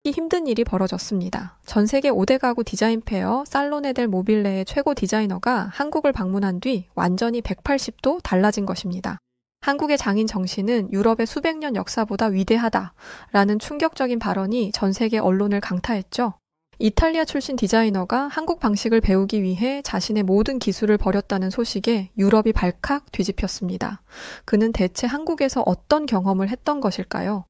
하기 힘든 일이 벌어졌습니다. 전 세계 5대 가구 디자인 페어 살로네 델 모빌레의 최고 디자이너가 한국을 방문한 뒤 완전히 180도 달라진 것입니다. 한국의 장인 정신은 유럽의 수백 년 역사보다 위대하다라는 충격적인 발언이 전 세계 언론을 강타했죠. 이탈리아 출신 디자이너가 한국 방식을 배우기 위해 자신의 모든 기술을 버렸다는 소식에 유럽이 발칵 뒤집혔습니다. 그는 대체 한국에서 어떤 경험을 했던 것일까요?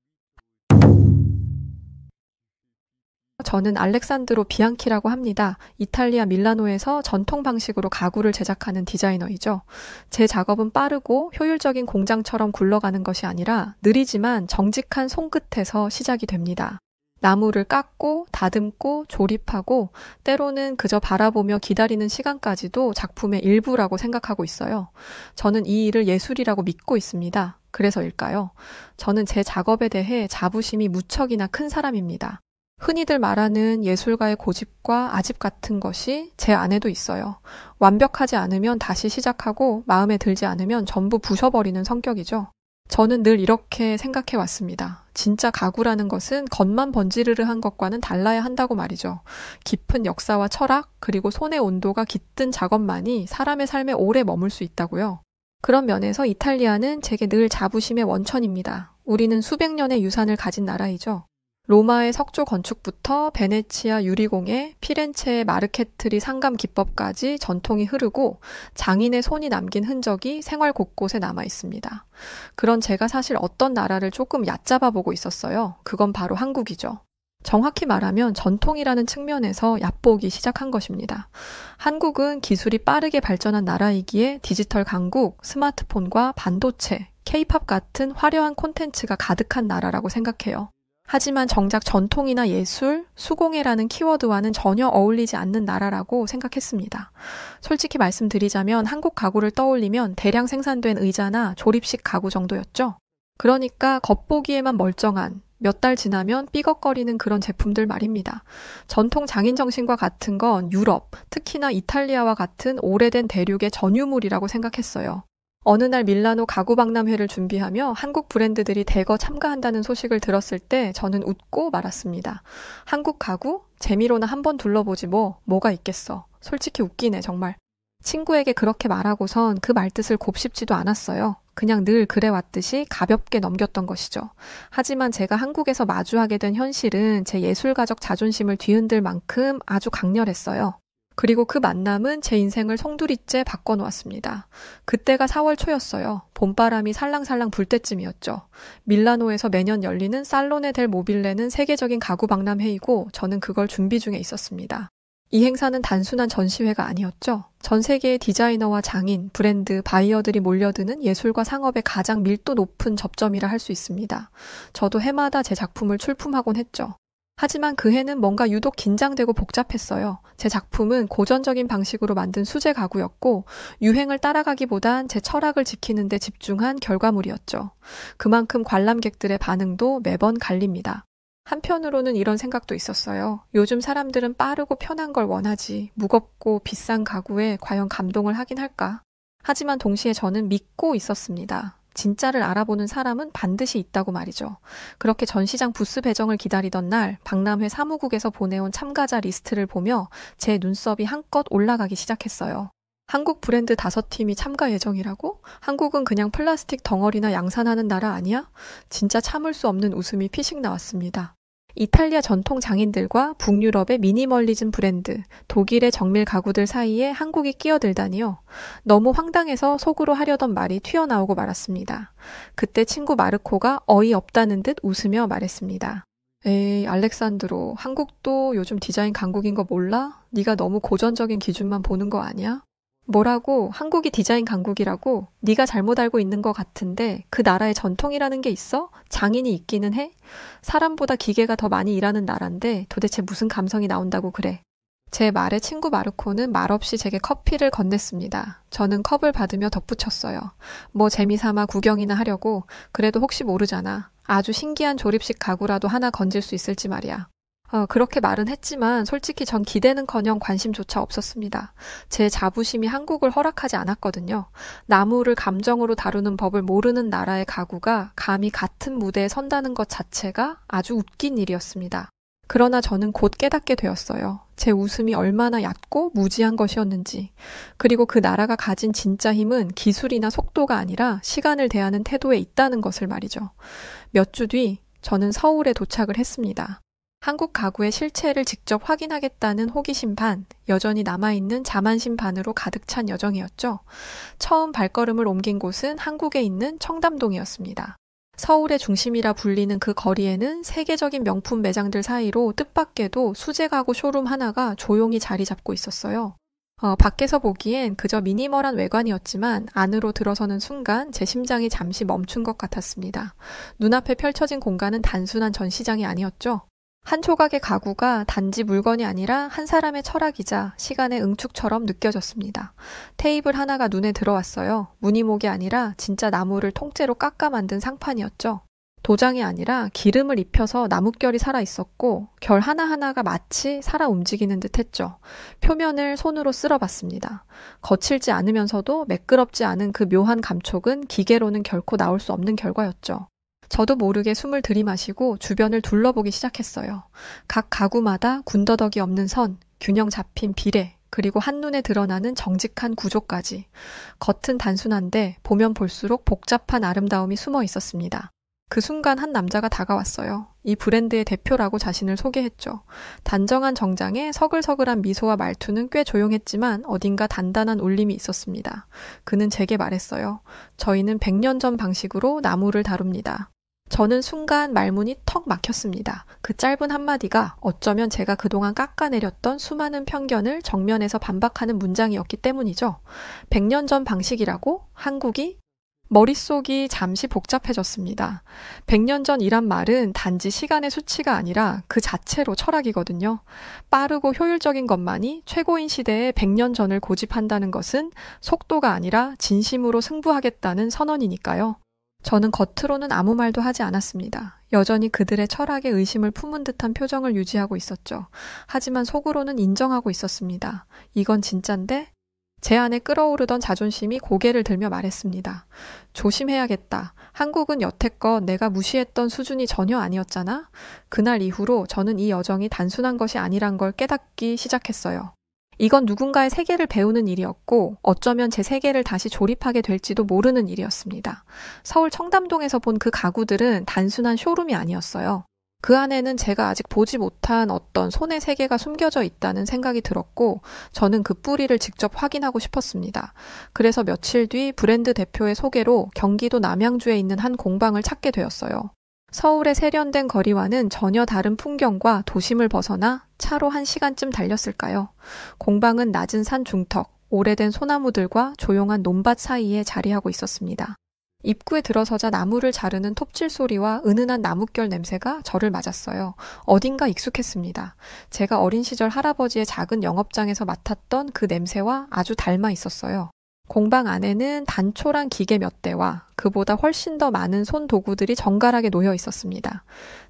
저는 알렉산드로 비앙키라고 합니다. 이탈리아 밀라노에서 전통 방식으로 가구를 제작하는 디자이너이죠. 제 작업은 빠르고 효율적인 공장처럼 굴러가는 것이 아니라 느리지만 정직한 손끝에서 시작이 됩니다. 나무를 깎고 다듬고 조립하고 때로는 그저 바라보며 기다리는 시간까지도 작품의 일부라고 생각하고 있어요. 저는 이 일을 예술이라고 믿고 있습니다. 그래서일까요? 저는 제 작업에 대해 자부심이 무척이나 큰 사람입니다. 흔히들 말하는 예술가의 고집과 아집 같은 것이 제 안에도 있어요. 완벽하지 않으면 다시 시작하고 마음에 들지 않으면 전부 부숴버리는 성격이죠. 저는 늘 이렇게 생각해 왔습니다. 진짜 가구라는 것은 겉만 번지르르한 것과는 달라야 한다고 말이죠. 깊은 역사와 철학, 그리고 손의 온도가 깃든 작업만이 사람의 삶에 오래 머물 수 있다고요. 그런 면에서 이탈리아는 제게 늘 자부심의 원천입니다. 우리는 수백 년의 유산을 가진 나라이죠. 로마의 석조 건축부터 베네치아 유리공예, 피렌체의 마르케트리 상감 기법까지 전통이 흐르고 장인의 손이 남긴 흔적이 생활 곳곳에 남아 있습니다. 그런 제가 사실 어떤 나라를 조금 얕잡아 보고 있었어요. 그건 바로 한국이죠. 정확히 말하면 전통이라는 측면에서 얕보기 시작한 것입니다. 한국은 기술이 빠르게 발전한 나라이기에 디지털 강국, 스마트폰과 반도체, K-팝 같은 화려한 콘텐츠가 가득한 나라라고 생각해요. 하지만 정작 전통이나 예술, 수공예라는 키워드와는 전혀 어울리지 않는 나라라고 생각했습니다. 솔직히 말씀드리자면 한국 가구를 떠올리면 대량 생산된 의자나 조립식 가구 정도였죠. 그러니까 겉보기에만 멀쩡한, 몇 달 지나면 삐걱거리는 그런 제품들 말입니다. 전통 장인 정신과 같은 건 유럽, 특히나 이탈리아와 같은 오래된 대륙의 전유물이라고 생각했어요. 어느 날 밀라노 가구 박람회를 준비하며 한국 브랜드들이 대거 참가한다는 소식을 들었을 때 저는 웃고 말았습니다. 한국 가구? 재미로나 한번 둘러보지 뭐가 있겠어. 솔직히 웃기네 정말. 친구에게 그렇게 말하고선 그 말뜻을 곱씹지도 않았어요. 그냥 늘 그래왔듯이 가볍게 넘겼던 것이죠. 하지만 제가 한국에서 마주하게 된 현실은 제 예술가적 자존심을 뒤흔들 만큼 아주 강렬했어요. 그리고 그 만남은 제 인생을 송두리째 바꿔놓았습니다. 그때가 4월 초였어요. 봄바람이 살랑살랑 불 때쯤이었죠. 밀라노에서 매년 열리는 살로네 델 모빌레는 세계적인 가구 박람회이고 저는 그걸 준비 중에 있었습니다. 이 행사는 단순한 전시회가 아니었죠. 전 세계의 디자이너와 장인, 브랜드, 바이어들이 몰려드는 예술과 상업의 가장 밀도 높은 접점이라 할 수 있습니다. 저도 해마다 제 작품을 출품하곤 했죠. 하지만 그 해는 뭔가 유독 긴장되고 복잡했어요. 제 작품은 고전적인 방식으로 만든 수제 가구였고 유행을 따라가기보단 제 철학을 지키는 데 집중한 결과물이었죠. 그만큼 관람객들의 반응도 매번 갈립니다. 한편으로는 이런 생각도 있었어요. 요즘 사람들은 빠르고 편한 걸 원하지 무겁고 비싼 가구에 과연 감동을 하긴 할까? 하지만 동시에 저는 믿고 있었습니다. 진짜를 알아보는 사람은 반드시 있다고 말이죠. 그렇게 전시장 부스 배정을 기다리던 날 박람회 사무국에서 보내온 참가자 리스트를 보며 제 눈썹이 한껏 올라가기 시작했어요. 한국 브랜드 5팀이 참가 예정이라고? 한국은 그냥 플라스틱 덩어리나 양산하는 나라 아니야? 진짜 참을 수 없는 웃음이 피식 나왔습니다. 이탈리아 전통 장인들과 북유럽의 미니멀리즘 브랜드, 독일의 정밀 가구들 사이에 한국이 끼어들다니요. 너무 황당해서 속으로 하려던 말이 튀어나오고 말았습니다. 그때 친구 마르코가 어이없다는 듯 웃으며 말했습니다. 에이, 알렉산드로, 한국도 요즘 디자인 강국인 거 몰라? 네가 너무 고전적인 기준만 보는 거 아니야? 뭐라고? 한국이 디자인 강국이라고? 네가 잘못 알고 있는 것 같은데 그 나라에 전통이라는 게 있어? 장인이 있기는 해? 사람보다 기계가 더 많이 일하는 나라인데 도대체 무슨 감성이 나온다고 그래? 제 말에 친구 마르코는 말없이 제게 커피를 건넸습니다. 저는 컵을 받으며 덧붙였어요. 뭐 재미삼아 구경이나 하려고. 그래도 혹시 모르잖아. 아주 신기한 조립식 가구라도 하나 건질 수 있을지 말이야. 그렇게 말은 했지만 솔직히 전 기대는커녕 관심조차 없었습니다. 제 자부심이 한국을 허락하지 않았거든요. 나무를 감정으로 다루는 법을 모르는 나라의 가구가 감히 같은 무대에 선다는 것 자체가 아주 웃긴 일이었습니다. 그러나 저는 곧 깨닫게 되었어요. 제 웃음이 얼마나 얕고 무지한 것이었는지. 그리고 그 나라가 가진 진짜 힘은 기술이나 속도가 아니라 시간을 대하는 태도에 있다는 것을 말이죠. 몇 주 뒤 저는 서울에 도착을 했습니다. 한국 가구의 실체를 직접 확인하겠다는 호기심 반, 여전히 남아있는 자만심 반으로 가득 찬 여정이었죠. 처음 발걸음을 옮긴 곳은 한국에 있는 청담동이었습니다. 서울의 중심이라 불리는 그 거리에는 세계적인 명품 매장들 사이로 뜻밖에도 수제 가구 쇼룸 하나가 조용히 자리 잡고 있었어요. 밖에서 보기엔 그저 미니멀한 외관이었지만 안으로 들어서는 순간 제 심장이 잠시 멈춘 것 같았습니다. 눈앞에 펼쳐진 공간은 단순한 전시장이 아니었죠. 한 조각의 가구가 단지 물건이 아니라 한 사람의 철학이자 시간의 응축처럼 느껴졌습니다. 테이블 하나가 눈에 들어왔어요. 무늬목이 아니라 진짜 나무를 통째로 깎아 만든 상판이었죠. 도장이 아니라 기름을 입혀서 나뭇결이 살아있었고 결 하나하나가 마치 살아 움직이는 듯 했죠. 표면을 손으로 쓸어봤습니다. 거칠지 않으면서도 매끄럽지 않은 그 묘한 감촉은 기계로는 결코 나올 수 없는 결과였죠. 저도 모르게 숨을 들이마시고 주변을 둘러보기 시작했어요. 각 가구마다 군더더기 없는 선, 균형 잡힌 비례, 그리고 한눈에 드러나는 정직한 구조까지. 겉은 단순한데 보면 볼수록 복잡한 아름다움이 숨어 있었습니다. 그 순간 한 남자가 다가왔어요. 이 브랜드의 대표라고 자신을 소개했죠. 단정한 정장에 서글서글한 미소와 말투는 꽤 조용했지만 어딘가 단단한 울림이 있었습니다. 그는 제게 말했어요. 저희는 100년 전 방식으로 나무를 다룹니다. 저는 순간 말문이 턱 막혔습니다. 그 짧은 한마디가 어쩌면 제가 그동안 깎아내렸던 수많은 편견을 정면에서 반박하는 문장이었기 때문이죠. 100년 전 방식이라고? 한국이? 머릿속이 잠시 복잡해졌습니다. 100년 전이란 말은 단지 시간의 수치가 아니라 그 자체로 철학이거든요. 빠르고 효율적인 것만이 최고인 시대의 100년 전을 고집한다는 것은 속도가 아니라 진심으로 승부하겠다는 선언이니까요. 저는 겉으로는 아무 말도 하지 않았습니다. 여전히 그들의 철학에 의심을 품은 듯한 표정을 유지하고 있었죠. 하지만 속으로는 인정하고 있었습니다. 이건 진짠데? 제 안에 끓어오르던 자존심이 고개를 들며 말했습니다. 조심해야겠다. 한국은 여태껏 내가 무시했던 수준이 전혀 아니었잖아? 그날 이후로 저는 이 여정이 단순한 것이 아니란 걸 깨닫기 시작했어요. 이건 누군가의 세계를 배우는 일이었고 어쩌면 제 세계를 다시 조립하게 될지도 모르는 일이었습니다. 서울 청담동에서 본 그 가구들은 단순한 쇼룸이 아니었어요. 그 안에는 제가 아직 보지 못한 어떤 손의 세계가 숨겨져 있다는 생각이 들었고 저는 그 뿌리를 직접 확인하고 싶었습니다. 그래서 며칠 뒤 브랜드 대표의 소개로 경기도 남양주에 있는 한 공방을 찾게 되었어요. 서울의 세련된 거리와는 전혀 다른 풍경과 도심을 벗어나 차로 1시간쯤 달렸을까요? 공방은 낮은 산 중턱, 오래된 소나무들과 조용한 논밭 사이에 자리하고 있었습니다. 입구에 들어서자 나무를 자르는 톱질 소리와 은은한 나뭇결 냄새가 저를 맞았어요. 어딘가 익숙했습니다. 제가 어린 시절 할아버지의 작은 영업장에서 맡았던 그 냄새와 아주 닮아 있었어요. 공방 안에는 단촐한 기계 몇 대와 그보다 훨씬 더 많은 손 도구들이 정갈하게 놓여 있었습니다.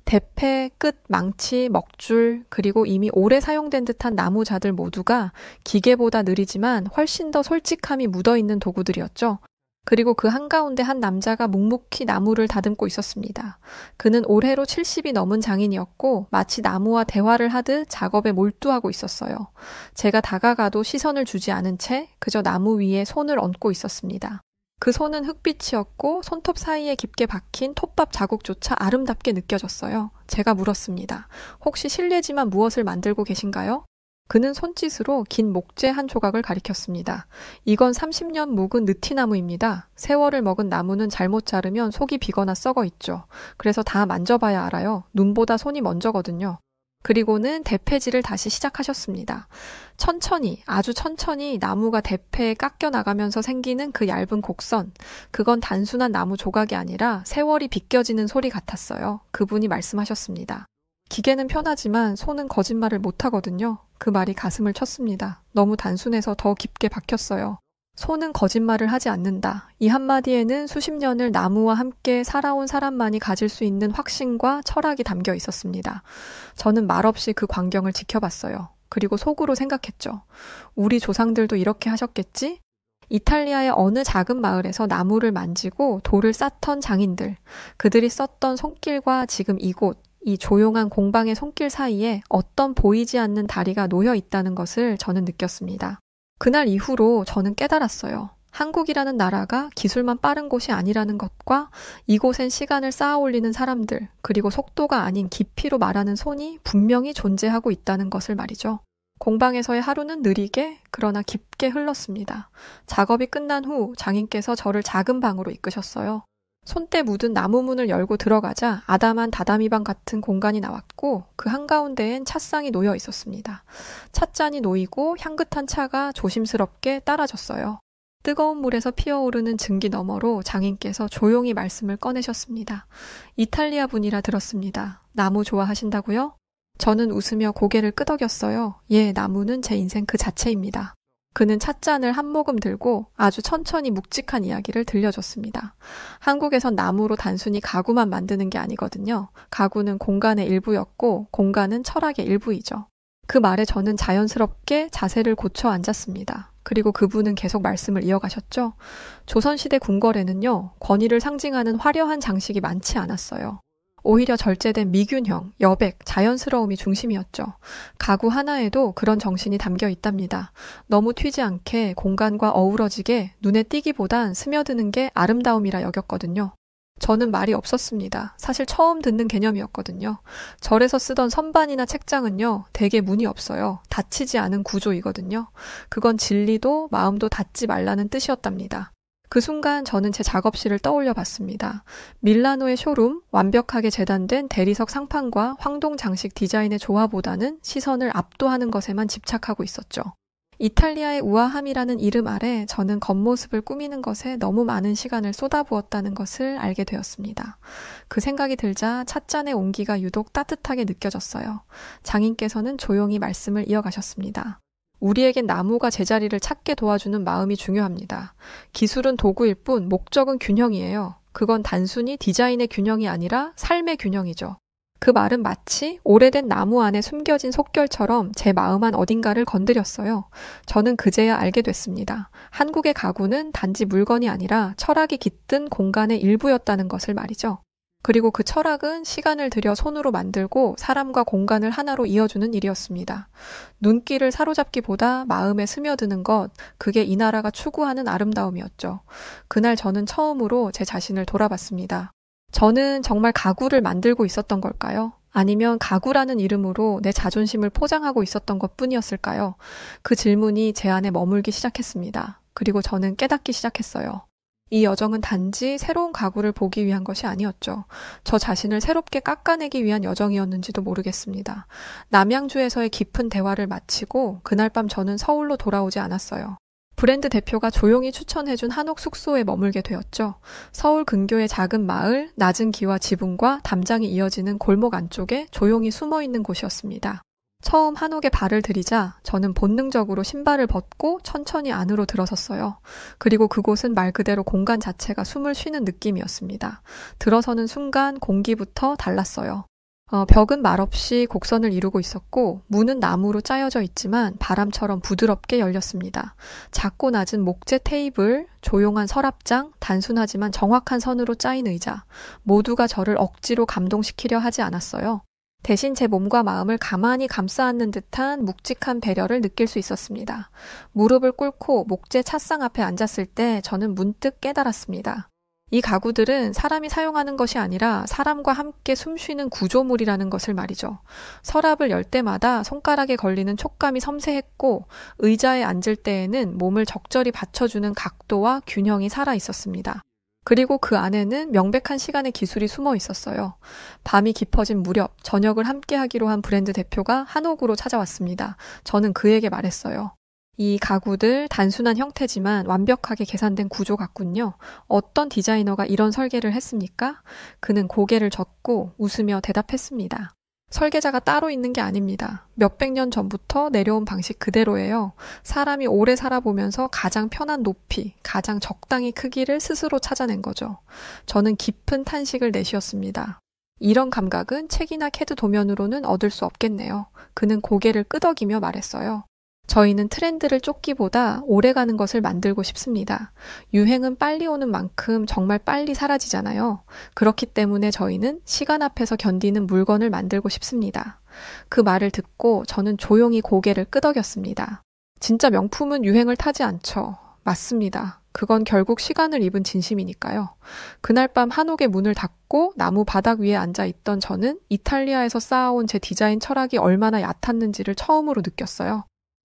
대패, 끝, 망치, 먹줄, 그리고 이미 오래 사용된 듯한 나무자들 모두가 기계보다 느리지만 훨씬 더 솔직함이 묻어있는 도구들이었죠. 그리고 그 한가운데 한 남자가 묵묵히 나무를 다듬고 있었습니다. 그는 올해로 70이 넘은 장인이었고 마치 나무와 대화를 하듯 작업에 몰두하고 있었어요. 제가 다가가도 시선을 주지 않은 채 그저 나무 위에 손을 얹고 있었습니다. 그 손은 흙빛이었고 손톱 사이에 깊게 박힌 톱밥 자국조차 아름답게 느껴졌어요. 제가 물었습니다. 혹시 실례지만 무엇을 만들고 계신가요? 그는 손짓으로 긴 목재 한 조각을 가리켰습니다. 이건 30년 묵은 느티나무입니다. 세월을 먹은 나무는 잘못 자르면 속이 비거나 썩어 있죠. 그래서 다 만져봐야 알아요. 눈보다 손이 먼저거든요. 그리고는 대패질을 다시 시작하셨습니다. 천천히, 아주 천천히 나무가 대패에 깎여 나가면서 생기는 그 얇은 곡선. 그건 단순한 나무 조각이 아니라 세월이 비껴지는 소리 같았어요. 그분이 말씀하셨습니다. 기계는 편하지만 손은 거짓말을 못하거든요. 그 말이 가슴을 쳤습니다. 너무 단순해서 더 깊게 박혔어요. 손은 거짓말을 하지 않는다. 이 한마디에는 수십 년을 나무와 함께 살아온 사람만이 가질 수 있는 확신과 철학이 담겨 있었습니다. 저는 말없이 그 광경을 지켜봤어요. 그리고 속으로 생각했죠. 우리 조상들도 이렇게 하셨겠지? 이탈리아의 어느 작은 마을에서 나무를 만지고 돌을 쌓던 장인들, 그들이 썼던 손길과 지금 이곳, 이 조용한 공방의 손길 사이에 어떤 보이지 않는 다리가 놓여 있다는 것을 저는 느꼈습니다. 그날 이후로 저는 깨달았어요. 한국이라는 나라가 기술만 빠른 곳이 아니라는 것과 이곳엔 시간을 쌓아 올리는 사람들, 그리고 속도가 아닌 깊이로 말하는 손이 분명히 존재하고 있다는 것을 말이죠. 공방에서의 하루는 느리게 그러나 깊게 흘렀습니다. 작업이 끝난 후 장인께서 저를 작은 방으로 이끄셨어요. 손때 묻은 나무 문을 열고 들어가자 아담한 다다미방 같은 공간이 나왔고 그 한가운데엔 찻상이 놓여 있었습니다. 찻잔이 놓이고 향긋한 차가 조심스럽게 따라졌어요. 뜨거운 물에서 피어오르는 증기 너머로 장인께서 조용히 말씀을 꺼내셨습니다. 이탈리아 분이라 들었습니다. 나무 좋아하신다고요? 저는 웃으며 고개를 끄덕였어요. 예, 나무는 제 인생 그 자체입니다. 그는 찻잔을 한 모금 들고 아주 천천히 묵직한 이야기를 들려줬습니다. 한국에선 나무로 단순히 가구만 만드는 게 아니거든요. 가구는 공간의 일부였고 공간은 철학의 일부이죠. 그 말에 저는 자연스럽게 자세를 고쳐 앉았습니다. 그리고 그분은 계속 말씀을 이어가셨죠. 조선시대 궁궐에는요, 권위를 상징하는 화려한 장식이 많지 않았어요. 오히려 절제된 미균형, 여백, 자연스러움이 중심이었죠. 가구 하나에도 그런 정신이 담겨 있답니다. 너무 튀지 않게 공간과 어우러지게 눈에 띄기보단 스며드는 게 아름다움이라 여겼거든요. 저는 말이 없었습니다. 사실 처음 듣는 개념이었거든요. 절에서 쓰던 선반이나 책장은요, 대개 문이 없어요. 닫히지 않은 구조이거든요. 그건 진리도 마음도 닫지 말라는 뜻이었답니다. 그 순간 저는 제 작업실을 떠올려 봤습니다. 밀라노의 쇼룸, 완벽하게 재단된 대리석 상판과 황동 장식 디자인의 조화보다는 시선을 압도하는 것에만 집착하고 있었죠. 이탈리아의 우아함이라는 이름 아래 저는 겉모습을 꾸미는 것에 너무 많은 시간을 쏟아부었다는 것을 알게 되었습니다. 그 생각이 들자 찻잔의 온기가 유독 따뜻하게 느껴졌어요. 장인께서는 조용히 말씀을 이어가셨습니다. 우리에겐 나무가 제자리를 찾게 도와주는 마음이 중요합니다. 기술은 도구일 뿐 목적은 균형이에요. 그건 단순히 디자인의 균형이 아니라 삶의 균형이죠. 그 말은 마치 오래된 나무 안에 숨겨진 속결처럼 제 마음 한 어딘가를 건드렸어요. 저는 그제야 알게 됐습니다. 한국의 가구는 단지 물건이 아니라 철학이 깃든 공간의 일부였다는 것을 말이죠. 그리고 그 철학은 시간을 들여 손으로 만들고 사람과 공간을 하나로 이어주는 일이었습니다. 눈길을 사로잡기보다 마음에 스며드는 것, 그게 이 나라가 추구하는 아름다움이었죠. 그날 저는 처음으로 제 자신을 돌아봤습니다. 저는 정말 가구를 만들고 있었던 걸까요? 아니면 가구라는 이름으로 내 자존심을 포장하고 있었던 것뿐이었을까요? 그 질문이 제 안에 머물기 시작했습니다. 그리고 저는 깨닫기 시작했어요. 이 여정은 단지 새로운 가구를 보기 위한 것이 아니었죠. 저 자신을 새롭게 깎아내기 위한 여정이었는지도 모르겠습니다. 남양주에서의 깊은 대화를 마치고 그날 밤 저는 서울로 돌아오지 않았어요. 브랜드 대표가 조용히 추천해준 한옥 숙소에 머물게 되었죠. 서울 근교의 작은 마을, 낮은 기와 지붕과 담장이 이어지는 골목 안쪽에 조용히 숨어있는 곳이었습니다. 처음 한옥에 발을 들이자 저는 본능적으로 신발을 벗고 천천히 안으로 들어섰어요. 그리고 그곳은 말 그대로 공간 자체가 숨을 쉬는 느낌이었습니다. 들어서는 순간 공기부터 달랐어요. 벽은 말없이 곡선을 이루고 있었고 문은 나무로 짜여져 있지만 바람처럼 부드럽게 열렸습니다. 작고 낮은 목재 테이블, 조용한 서랍장, 단순하지만 정확한 선으로 짜인 의자, 모두가 저를 억지로 감동시키려 하지 않았어요. 대신 제 몸과 마음을 가만히 감싸 안는 듯한 묵직한 배려를 느낄 수 있었습니다. 무릎을 꿇고 목재 찻상 앞에 앉았을 때 저는 문득 깨달았습니다. 이 가구들은 사람이 사용하는 것이 아니라 사람과 함께 숨쉬는 구조물이라는 것을 말이죠. 서랍을 열 때마다 손가락에 걸리는 촉감이 섬세했고 의자에 앉을 때에는 몸을 적절히 받쳐주는 각도와 균형이 살아 있었습니다. 그리고 그 안에는 명백한 시간의 기술이 숨어 있었어요. 밤이 깊어진 무렵 저녁을 함께 하기로 한 브랜드 대표가 한옥으로 찾아왔습니다. 저는 그에게 말했어요. 이 가구들 단순한 형태지만 완벽하게 계산된 구조 같군요. 어떤 디자이너가 이런 설계를 했습니까? 그는 고개를 젓고 웃으며 대답했습니다. 설계자가 따로 있는 게 아닙니다. 몇백 년 전부터 내려온 방식 그대로예요. 사람이 오래 살아보면서 가장 편한 높이, 가장 적당히 크기를 스스로 찾아낸 거죠. 저는 깊은 탄식을 내쉬었습니다. 이런 감각은 책이나 캐드 도면으로는 얻을 수 없겠네요. 그는 고개를 끄덕이며 말했어요. 저희는 트렌드를 쫓기보다 오래가는 것을 만들고 싶습니다. 유행은 빨리 오는 만큼 정말 빨리 사라지잖아요. 그렇기 때문에 저희는 시간 앞에서 견디는 물건을 만들고 싶습니다. 그 말을 듣고 저는 조용히 고개를 끄덕였습니다. 진짜 명품은 유행을 타지 않죠. 맞습니다. 그건 결국 시간을 입은 진심이니까요. 그날 밤 한옥의 문을 닫고 나무 바닥 위에 앉아 있던 저는 이탈리아에서 쌓아온 제 디자인 철학이 얼마나 얕았는지를 처음으로 느꼈어요.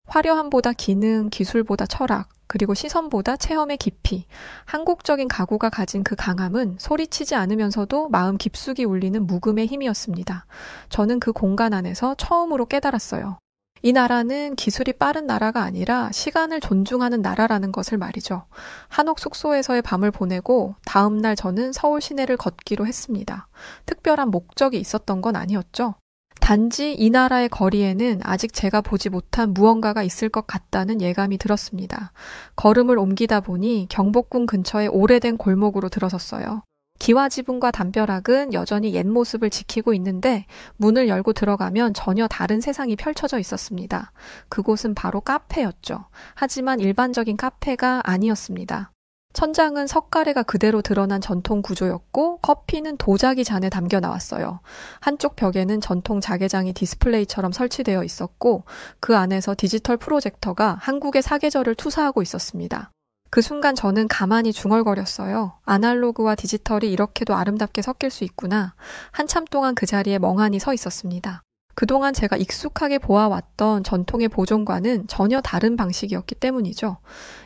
화려함보다 기능, 기술보다 철학, 그리고 시선보다 체험의 깊이. 한국적인 가구가 가진 그 강함은 소리치지 않으면서도 마음 깊숙이 울리는 묵음의 힘이었습니다. 저는 그 공간 안에서 처음으로 깨달았어요. 이 나라는 기술이 빠른 나라가 아니라 시간을 존중하는 나라라는 것을 말이죠. 한옥 숙소에서의 밤을 보내고 다음 날 저는 서울 시내를 걷기로 했습니다. 특별한 목적이 있었던 건 아니었죠. 단지 이 나라의 거리에는 아직 제가 보지 못한 무언가가 있을 것 같다는 예감이 들었습니다. 걸음을 옮기다 보니 경복궁 근처의 오래된 골목으로 들어섰어요. 기와지붕과 담벼락은 여전히 옛 모습을 지키고 있는데 문을 열고 들어가면 전혀 다른 세상이 펼쳐져 있었습니다. 그곳은 바로 카페였죠. 하지만 일반적인 카페가 아니었습니다. 천장은 석가래가 그대로 드러난 전통 구조였고 커피는 도자기 잔에 담겨 나왔어요. 한쪽 벽에는 전통 자개장이 디스플레이처럼 설치되어 있었고 그 안에서 디지털 프로젝터가 한국의 사계절을 투사하고 있었습니다. 그 순간 저는 가만히 중얼거렸어요. 아날로그와 디지털이 이렇게도 아름답게 섞일 수 있구나. 한참 동안 그 자리에 멍하니 서 있었습니다. 그동안 제가 익숙하게 보아왔던 전통의 보존과는 전혀 다른 방식이었기 때문이죠.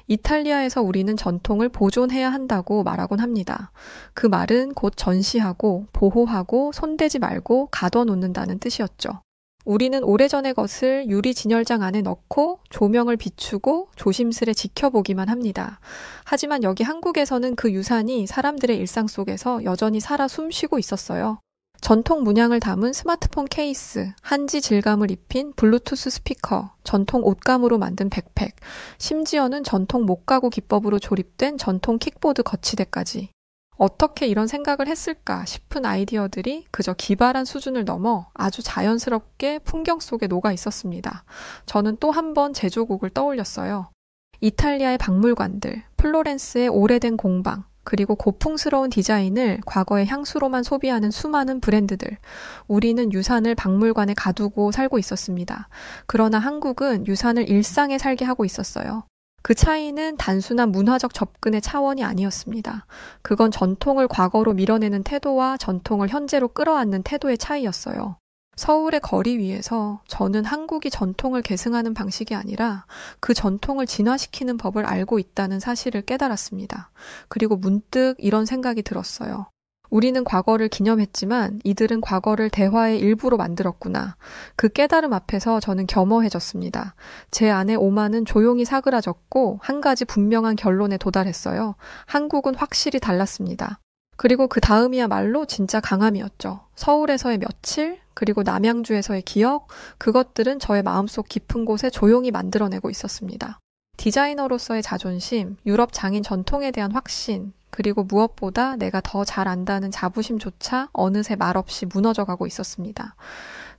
이탈리아에서 우리는 전통을 보존해야 한다고 말하곤 합니다. 그 말은 곧 전시하고 보호하고 손대지 말고 가둬놓는다는 뜻이었죠. 우리는 오래전의 것을 유리 진열장 안에 넣고 조명을 비추고 조심스레 지켜보기만 합니다. 하지만 여기 한국에서는 그 유산이 사람들의 일상 속에서 여전히 살아 숨쉬고 있었어요. 전통 문양을 담은 스마트폰 케이스, 한지 질감을 입힌 블루투스 스피커, 전통 옷감으로 만든 백팩, 심지어는 전통 목가구 기법으로 조립된 전통 킥보드 거치대까지. 어떻게 이런 생각을 했을까 싶은 아이디어들이 그저 기발한 수준을 넘어 아주 자연스럽게 풍경 속에 녹아 있었습니다. 저는 또 한 번 제조국을 떠올렸어요. 이탈리아의 박물관들, 플로렌스의 오래된 공방, 그리고 고풍스러운 디자인을 과거의 향수로만 소비하는 수많은 브랜드들. 우리는 유산을 박물관에 가두고 살고 있었습니다. 그러나 한국은 유산을 일상에 살게 하고 있었어요. 그 차이는 단순한 문화적 접근의 차원이 아니었습니다. 그건 전통을 과거로 밀어내는 태도와 전통을 현재로 끌어안는 태도의 차이였어요. 서울의 거리 위에서 저는 한국이 전통을 계승하는 방식이 아니라 그 전통을 진화시키는 법을 알고 있다는 사실을 깨달았습니다. 그리고 문득 이런 생각이 들었어요. 우리는 과거를 기념했지만 이들은 과거를 대화의 일부로 만들었구나. 그 깨달음 앞에서 저는 겸허해졌습니다. 제 안에 오만은 조용히 사그라졌고 한 가지 분명한 결론에 도달했어요. 한국은 확실히 달랐습니다. 그리고 그 다음이야말로 진짜 강함이었죠. 서울에서의 며칠, 그리고 남양주에서의 기억, 그것들은 저의 마음속 깊은 곳에 조용히 만들어내고 있었습니다. 디자이너로서의 자존심, 유럽 장인 전통에 대한 확신, 그리고 무엇보다 내가 더 잘 안다는 자부심조차 어느새 말없이 무너져가고 있었습니다.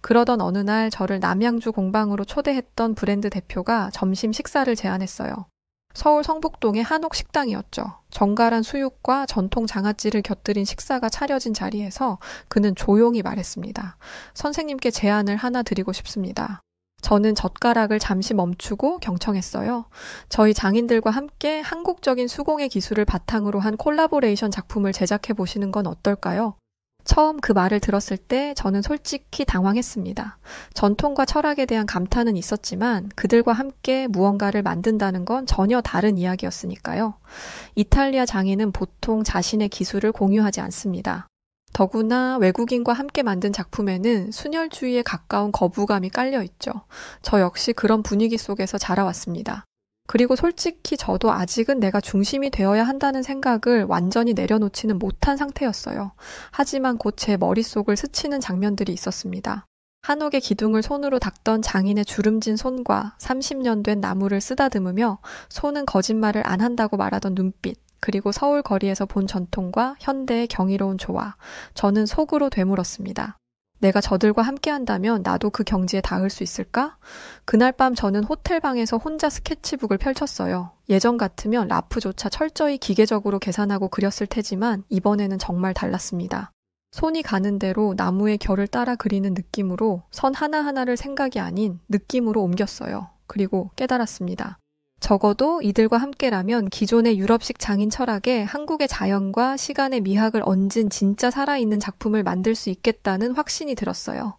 그러던 어느 날 저를 남양주 공방으로 초대했던 브랜드 대표가 점심 식사를 제안했어요. 서울 성북동의 한옥 식당이었죠. 정갈한 수육과 전통 장아찌를 곁들인 식사가 차려진 자리에서 그는 조용히 말했습니다. 선생님께 제안을 하나 드리고 싶습니다. 저는 젓가락을 잠시 멈추고 경청했어요. 저희 장인들과 함께 한국적인 수공예 기술을 바탕으로 한 콜라보레이션 작품을 제작해 보시는 건 어떨까요? 처음 그 말을 들었을 때 저는 솔직히 당황했습니다. 전통과 철학에 대한 감탄은 있었지만 그들과 함께 무언가를 만든다는 건 전혀 다른 이야기였으니까요. 이탈리아 장인은 보통 자신의 기술을 공유하지 않습니다. 더구나 외국인과 함께 만든 작품에는 순혈주의에 가까운 거부감이 깔려 있죠. 저 역시 그런 분위기 속에서 자라왔습니다. 그리고 솔직히 저도 아직은 내가 중심이 되어야 한다는 생각을 완전히 내려놓지는 못한 상태였어요. 하지만 곧 제 머릿속을 스치는 장면들이 있었습니다. 한옥의 기둥을 손으로 닦던 장인의 주름진 손과 30년 된 나무를 쓰다듬으며 손은 거짓말을 안 한다고 말하던 눈빛, 그리고 서울 거리에서 본 전통과 현대의 경이로운 조화. 저는 속으로 되물었습니다. 내가 저들과 함께 한다면 나도 그 경지에 닿을 수 있을까? 그날 밤 저는 호텔방에서 혼자 스케치북을 펼쳤어요. 예전 같으면 라프조차 철저히 기계적으로 계산하고 그렸을 테지만 이번에는 정말 달랐습니다. 손이 가는 대로 나무의 결을 따라 그리는 느낌으로 선 하나하나를 생각이 아닌 느낌으로 옮겼어요. 그리고 깨달았습니다. 적어도 이들과 함께라면 기존의 유럽식 장인 철학에 한국의 자연과 시간의 미학을 얹은 진짜 살아있는 작품을 만들 수 있겠다는 확신이 들었어요.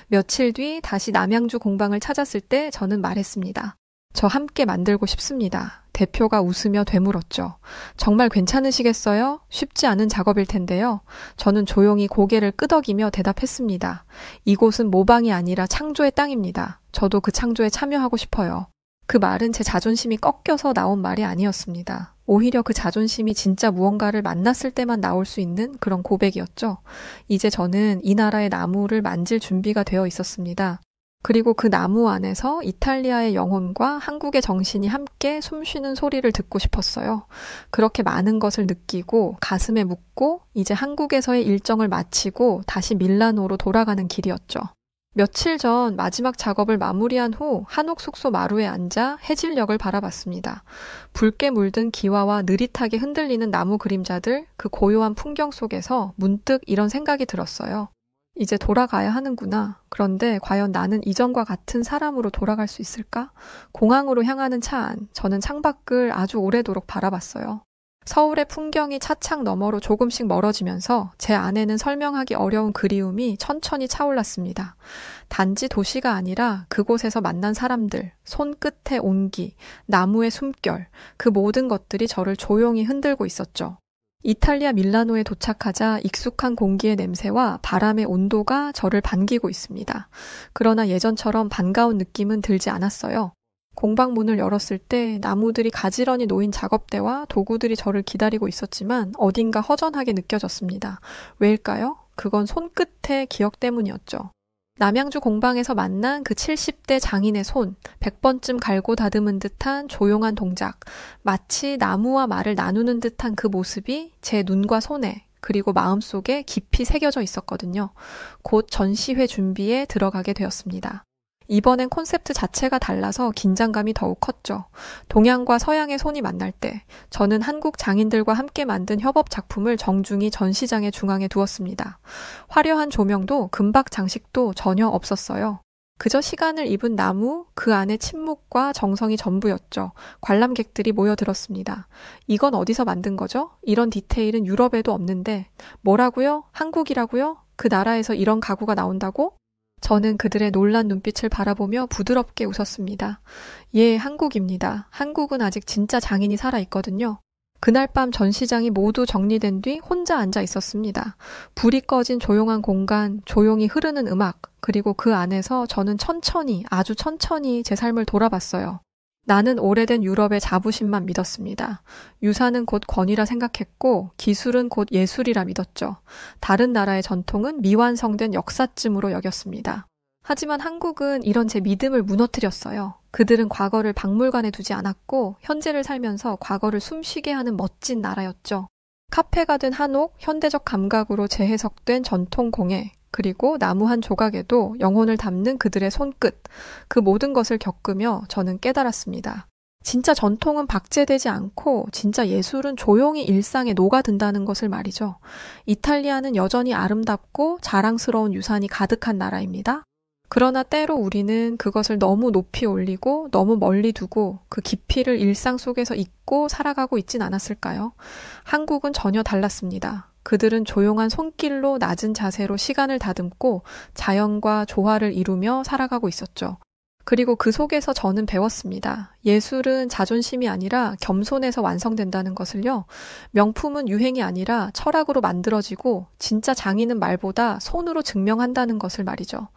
며칠 뒤 다시 남양주 공방을 찾았을 때 저는 말했습니다. 저 함께 만들고 싶습니다. 대표가 웃으며 되물었죠. 정말 괜찮으시겠어요? 쉽지 않은 작업일 텐데요. 저는 조용히 고개를 끄덕이며 대답했습니다. 이곳은 모방이 아니라 창조의 땅입니다. 저도 그 창조에 참여하고 싶어요. 그 말은 제 자존심이 꺾여서 나온 말이 아니었습니다. 오히려 그 자존심이 진짜 무언가를 만났을 때만 나올 수 있는 그런 고백이었죠. 이제 저는 이 나라의 나무를 만질 준비가 되어 있었습니다. 그리고 그 나무 안에서 이탈리아의 영혼과 한국의 정신이 함께 숨쉬는 소리를 듣고 싶었어요. 그렇게 많은 것을 느끼고 가슴에 묻고 이제 한국에서의 일정을 마치고 다시 밀라노로 돌아가는 길이었죠. 며칠 전 마지막 작업을 마무리한 후 한옥 숙소 마루에 앉아 해질녘을 바라봤습니다. 붉게 물든 기와와 느릿하게 흔들리는 나무 그림자들, 그 고요한 풍경 속에서 문득 이런 생각이 들었어요. 이제 돌아가야 하는구나. 그런데 과연 나는 이전과 같은 사람으로 돌아갈 수 있을까? 공항으로 향하는 차 안, 저는 창밖을 아주 오래도록 바라봤어요. 서울의 풍경이 차창 너머로 조금씩 멀어지면서 제 안에는 설명하기 어려운 그리움이 천천히 차올랐습니다. 단지 도시가 아니라 그곳에서 만난 사람들, 손끝의 온기, 나무의 숨결, 그 모든 것들이 저를 조용히 흔들고 있었죠. 이탈리아 밀라노에 도착하자 익숙한 공기의 냄새와 바람의 온도가 저를 반기고 있습니다. 그러나 예전처럼 반가운 느낌은 들지 않았어요. 공방 문을 열었을 때 나무들이 가지런히 놓인 작업대와 도구들이 저를 기다리고 있었지만 어딘가 허전하게 느껴졌습니다. 왜일까요? 그건 손끝의 기억 때문이었죠. 남양주 공방에서 만난 그 70대 장인의 손, 100번쯤 갈고 다듬은 듯한 조용한 동작, 마치 나무와 말을 나누는 듯한 그 모습이 제 눈과 손에 그리고 마음속에 깊이 새겨져 있었거든요. 곧 전시회 준비에 들어가게 되었습니다. 이번엔 콘셉트 자체가 달라서 긴장감이 더욱 컸죠. 동양과 서양의 손이 만날 때 저는 한국 장인들과 함께 만든 협업 작품을 정중히 전시장의 중앙에 두었습니다. 화려한 조명도 금박 장식도 전혀 없었어요. 그저 시간을 입은 나무, 그 안에 침묵과 정성이 전부였죠. 관람객들이 모여들었습니다. 이건 어디서 만든 거죠? 이런 디테일은 유럽에도 없는데. 뭐라고요? 한국이라고요? 그 나라에서 이런 가구가 나온다고? 저는 그들의 놀란 눈빛을 바라보며 부드럽게 웃었습니다. 예, 한국입니다. 한국은 아직 진짜 장인이 살아있거든요. 그날 밤 전시장이 모두 정리된 뒤 혼자 앉아 있었습니다. 불이 꺼진 조용한 공간, 조용히 흐르는 음악, 그리고 그 안에서 저는 천천히, 아주 천천히 제 삶을 돌아봤어요. 나는 오래된 유럽의 자부심만 믿었습니다. 유산은 곧 권위라 생각했고 기술은 곧 예술이라 믿었죠. 다른 나라의 전통은 미완성된 역사쯤으로 여겼습니다. 하지만 한국은 이런 제 믿음을 무너뜨렸어요. 그들은 과거를 박물관에 두지 않았고 현재를 살면서 과거를 숨쉬게 하는 멋진 나라였죠. 카페가 된 한옥, 현대적 감각으로 재해석된 전통 공예, 그리고 나무 한 조각에도 영혼을 담는 그들의 손끝, 그 모든 것을 겪으며 저는 깨달았습니다. 진짜 전통은 박제되지 않고 진짜 예술은 조용히 일상에 녹아든다는 것을 말이죠. 이탈리아는 여전히 아름답고 자랑스러운 유산이 가득한 나라입니다. 그러나 때로 우리는 그것을 너무 높이 올리고 너무 멀리 두고 그 깊이를 일상 속에서 잊고 살아가고 있진 않았을까요? 한국은 전혀 달랐습니다. 그들은 조용한 손길로 낮은 자세로 시간을 다듬고 자연과 조화를 이루며 살아가고 있었죠. 그리고 그 속에서 저는 배웠습니다. 예술은 자존심이 아니라 겸손해서 완성된다는 것을요. 명품은 유행이 아니라 철학으로 만들어지고 진짜 장인은 말보다 손으로 증명한다는 것을 말이죠.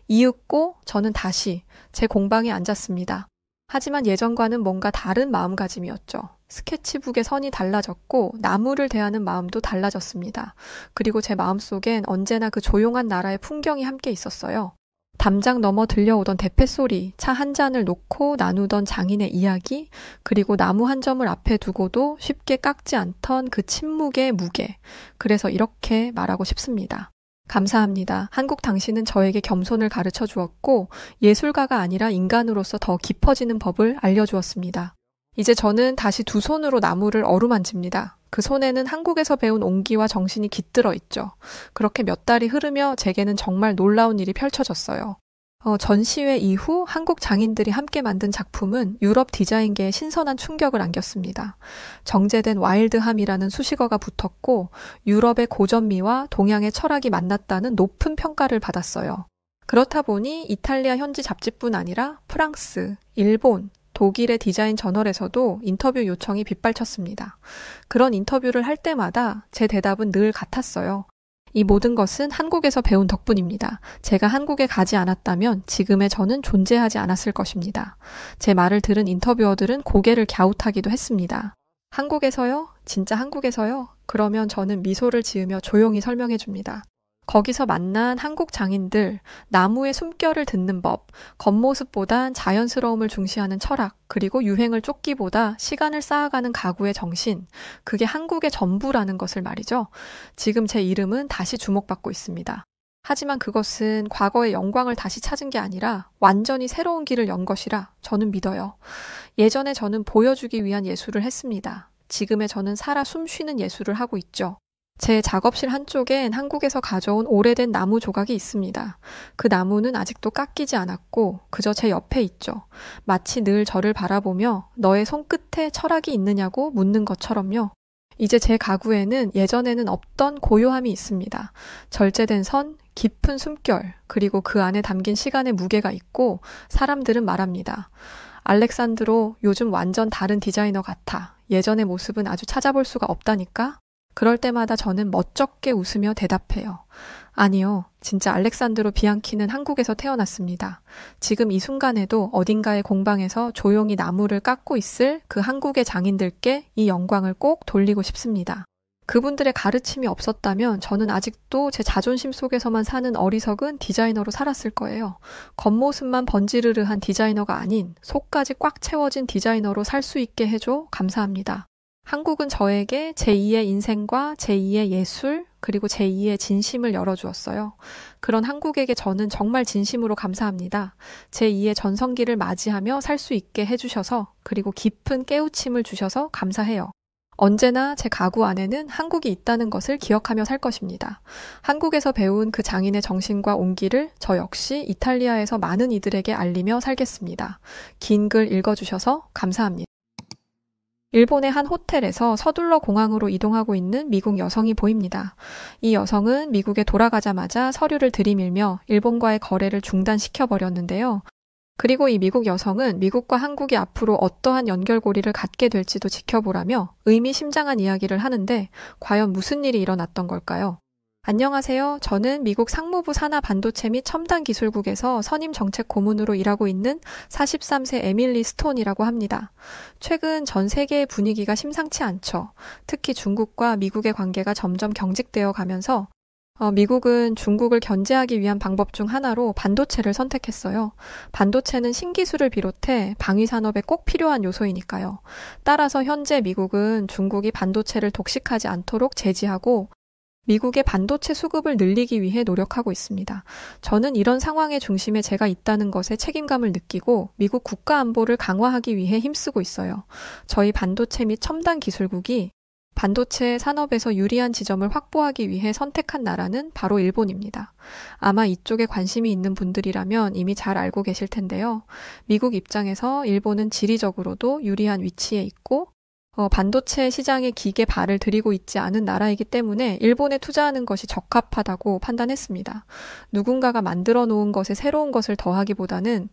이윽고 저는 다시 제 공방에 앉았습니다. 하지만 예전과는 뭔가 다른 마음가짐이었죠. 스케치북의 선이 달라졌고 나무를 대하는 마음도 달라졌습니다. 그리고 제 마음속엔 언제나 그 조용한 나라의 풍경이 함께 있었어요. 담장 너머 들려오던 대패 소리, 차 한 잔을 놓고 나누던 장인의 이야기, 그리고 나무 한 점을 앞에 두고도 쉽게 깎지 않던 그 침묵의 무게. 그래서 이렇게 말하고 싶습니다. 감사합니다. 한국 당신은 저에게 겸손을 가르쳐 주었고 예술가가 아니라 인간으로서 더 깊어지는 법을 알려주었습니다. 이제 저는 다시 두 손으로 나무를 어루만집니다. 그 손에는 한국에서 배운 온기와 정신이 깃들어 있죠. 그렇게 몇 달이 흐르며 제게는 정말 놀라운 일이 펼쳐졌어요. 전시회 이후 한국 장인들이 함께 만든 작품은 유럽 디자인계에 신선한 충격을 안겼습니다. 정제된 와일드함이라는 수식어가 붙었고 유럽의 고전미와 동양의 철학이 만났다는 높은 평가를 받았어요. 그렇다 보니 이탈리아 현지 잡지뿐 아니라 프랑스, 일본, 독일의 디자인 저널에서도 인터뷰 요청이 빗발쳤습니다. 그런 인터뷰를 할 때마다 제 대답은 늘 같았어요. 이 모든 것은 한국에서 배운 덕분입니다. 제가 한국에 가지 않았다면 지금의 저는 존재하지 않았을 것입니다. 제 말을 들은 인터뷰어들은 고개를 갸웃하기도 했습니다. 한국에서요? 진짜 한국에서요? 그러면 저는 미소를 지으며 조용히 설명해 줍니다. 거기서 만난 한국 장인들, 나무의 숨결을 듣는 법, 겉모습보단 자연스러움을 중시하는 철학, 그리고 유행을 쫓기보다 시간을 쌓아가는 가구의 정신, 그게 한국의 전부라는 것을 말이죠. 지금 제 이름은 다시 주목받고 있습니다. 하지만 그것은 과거의 영광을 다시 찾은 게 아니라 완전히 새로운 길을 연 것이라 저는 믿어요. 예전에 저는 보여주기 위한 예술을 했습니다. 지금의 저는 살아 숨쉬는 예술을 하고 있죠. 제 작업실 한쪽엔 한국에서 가져온 오래된 나무 조각이 있습니다. 그 나무는 아직도 깎이지 않았고 그저 제 옆에 있죠. 마치 늘 저를 바라보며 너의 손끝에 철학이 있느냐고 묻는 것처럼요. 이제 제 가구에는 예전에는 없던 고요함이 있습니다. 절제된 선, 깊은 숨결, 그리고 그 안에 담긴 시간의 무게가 있고 사람들은 말합니다. 알렉산드로 요즘 완전 다른 디자이너 같아. 예전의 모습은 아주 찾아볼 수가 없다니까? 그럴 때마다 저는 멋쩍게 웃으며 대답해요. 아니요, 진짜 알렉산드로 비앙키는 한국에서 태어났습니다. 지금 이 순간에도 어딘가의 공방에서 조용히 나무를 깎고 있을 그 한국의 장인들께 이 영광을 꼭 돌리고 싶습니다. 그분들의 가르침이 없었다면 저는 아직도 제 자존심 속에서만 사는 어리석은 디자이너로 살았을 거예요. 겉모습만 번지르르한 디자이너가 아닌 속까지 꽉 채워진 디자이너로 살 수 있게 해줘 감사합니다. 한국은 저에게 제2의 인생과 제2의 예술, 그리고 제2의 진심을 열어주었어요. 그런 한국에게 저는 정말 진심으로 감사합니다. 제2의 전성기를 맞이하며 살 수 있게 해주셔서, 그리고 깊은 깨우침을 주셔서 감사해요. 언제나 제 가구 안에는 한국이 있다는 것을 기억하며 살 것입니다. 한국에서 배운 그 장인의 정신과 온기를 저 역시 이탈리아에서 많은 이들에게 알리며 살겠습니다. 긴 글 읽어주셔서 감사합니다. 일본의 한 호텔에서 서둘러 공항으로 이동하고 있는 미국 여성이 보입니다. 이 여성은 미국에 돌아가자마자 서류를 들이밀며 일본과의 거래를 중단시켜버렸는데요. 그리고 이 미국 여성은 미국과 한국이 앞으로 어떠한 연결고리를 갖게 될지도 지켜보라며 의미심장한 이야기를 하는데 과연 무슨 일이 일어났던 걸까요? 안녕하세요. 저는 미국 상무부 산하 반도체 및 첨단 기술국에서 선임 정책 고문으로 일하고 있는 43세 에밀리 스톤이라고 합니다. 최근 전 세계의 분위기가 심상치 않죠. 특히 중국과 미국의 관계가 점점 경직되어 가면서 미국은 중국을 견제하기 위한 방법 중 하나로 반도체를 선택했어요. 반도체는 신기술을 비롯해 방위산업에 꼭 필요한 요소이니까요. 따라서 현재 미국은 중국이 반도체를 독식하지 않도록 제지하고 미국의 반도체 수급을 늘리기 위해 노력하고 있습니다. 저는 이런 상황의 중심에 제가 있다는 것에 책임감을 느끼고 미국 국가 안보를 강화하기 위해 힘쓰고 있어요. 저희 반도체 및 첨단 기술국이 반도체 산업에서 유리한 지점을 확보하기 위해 선택한 나라는 바로 일본입니다. 아마 이쪽에 관심이 있는 분들이라면 이미 잘 알고 계실 텐데요. 미국 입장에서 일본은 지리적으로도 유리한 위치에 있고 반도체 시장에 기계 발을 들이고 있지 않은 나라이기 때문에 일본에 투자하는 것이 적합하다고 판단했습니다. 누군가가 만들어 놓은 것에 새로운 것을 더하기보다는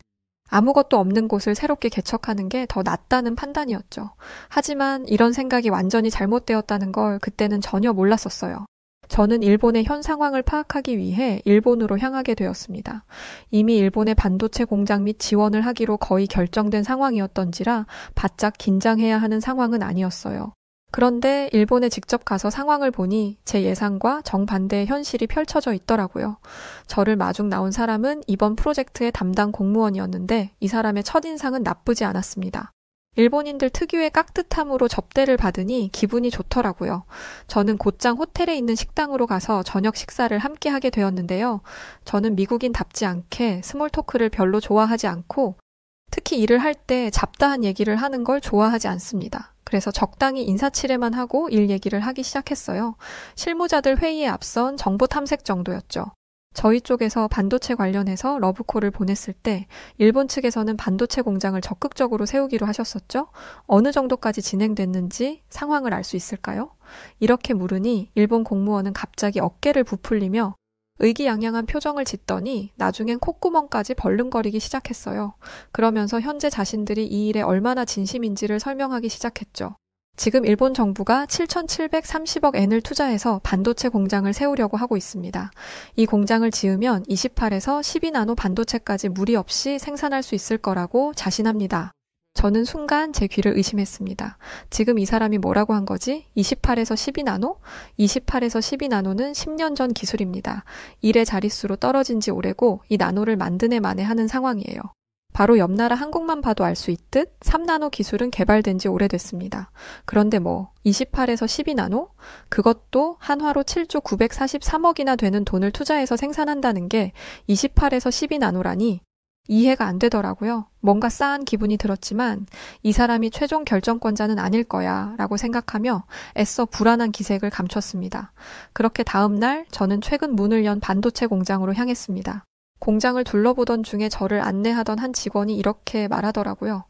아무것도 없는 곳을 새롭게 개척하는 게 더 낫다는 판단이었죠. 하지만 이런 생각이 완전히 잘못되었다는 걸 그때는 전혀 몰랐었어요. 저는 일본의 현 상황을 파악하기 위해 일본으로 향하게 되었습니다. 이미 일본의 반도체 공장 및 지원을 하기로 거의 결정된 상황이었던지라 바짝 긴장해야 하는 상황은 아니었어요. 그런데 일본에 직접 가서 상황을 보니 제 예상과 정반대의 현실이 펼쳐져 있더라고요. 저를 마중 나온 사람은 이번 프로젝트의 담당 공무원이었는데 이 사람의 첫인상은 나쁘지 않았습니다. 일본인들 특유의 깍듯함으로 접대를 받으니 기분이 좋더라고요. 저는 곧장 호텔에 있는 식당으로 가서 저녁 식사를 함께 하게 되었는데요. 저는 미국인답지 않게 스몰 토크를 별로 좋아하지 않고 특히 일을 할 때 잡다한 얘기를 하는 걸 좋아하지 않습니다. 그래서 적당히 인사치레만 하고 일 얘기를 하기 시작했어요. 실무자들 회의에 앞선 정보 탐색 정도였죠. 저희 쪽에서 반도체 관련해서 러브콜을 보냈을 때 일본 측에서는 반도체 공장을 적극적으로 세우기로 하셨었죠? 어느 정도까지 진행됐는지 상황을 알 수 있을까요? 이렇게 물으니 일본 공무원은 갑자기 어깨를 부풀리며 의기양양한 표정을 짓더니 나중엔 콧구멍까지 벌름거리기 시작했어요. 그러면서 현재 자신들이 이 일에 얼마나 진심인지를 설명하기 시작했죠. 지금 일본 정부가 7,730억 엔을 투자해서 반도체 공장을 세우려고 하고 있습니다. 이 공장을 지으면 28에서 12나노 반도체까지 무리 없이 생산할 수 있을 거라고 자신합니다. 저는 순간 제 귀를 의심했습니다. 지금 이 사람이 뭐라고 한 거지? 28에서 12나노? 28에서 12나노는 10년 전 기술입니다. 1의 자릿수로 떨어진 지 오래고 이 나노를 만드네 마네 하는 상황이에요. 바로 옆 나라 한국만 봐도 알 수 있듯 3나노 기술은 개발된 지 오래됐습니다. 그런데 28에서 12나노? 그것도 한화로 7조 943억이나 되는 돈을 투자해서 생산한다는 게 28에서 12나노라니 이해가 안 되더라고요. 뭔가 싸한 기분이 들었지만 이 사람이 최종 결정권자는 아닐 거야 라고 생각하며 애써 불안한 기색을 감췄습니다. 그렇게 다음 날 저는 최근 문을 연 반도체 공장으로 향했습니다. 공장을 둘러보던 중에 저를 안내하던 한 직원이 이렇게 말하더라고요.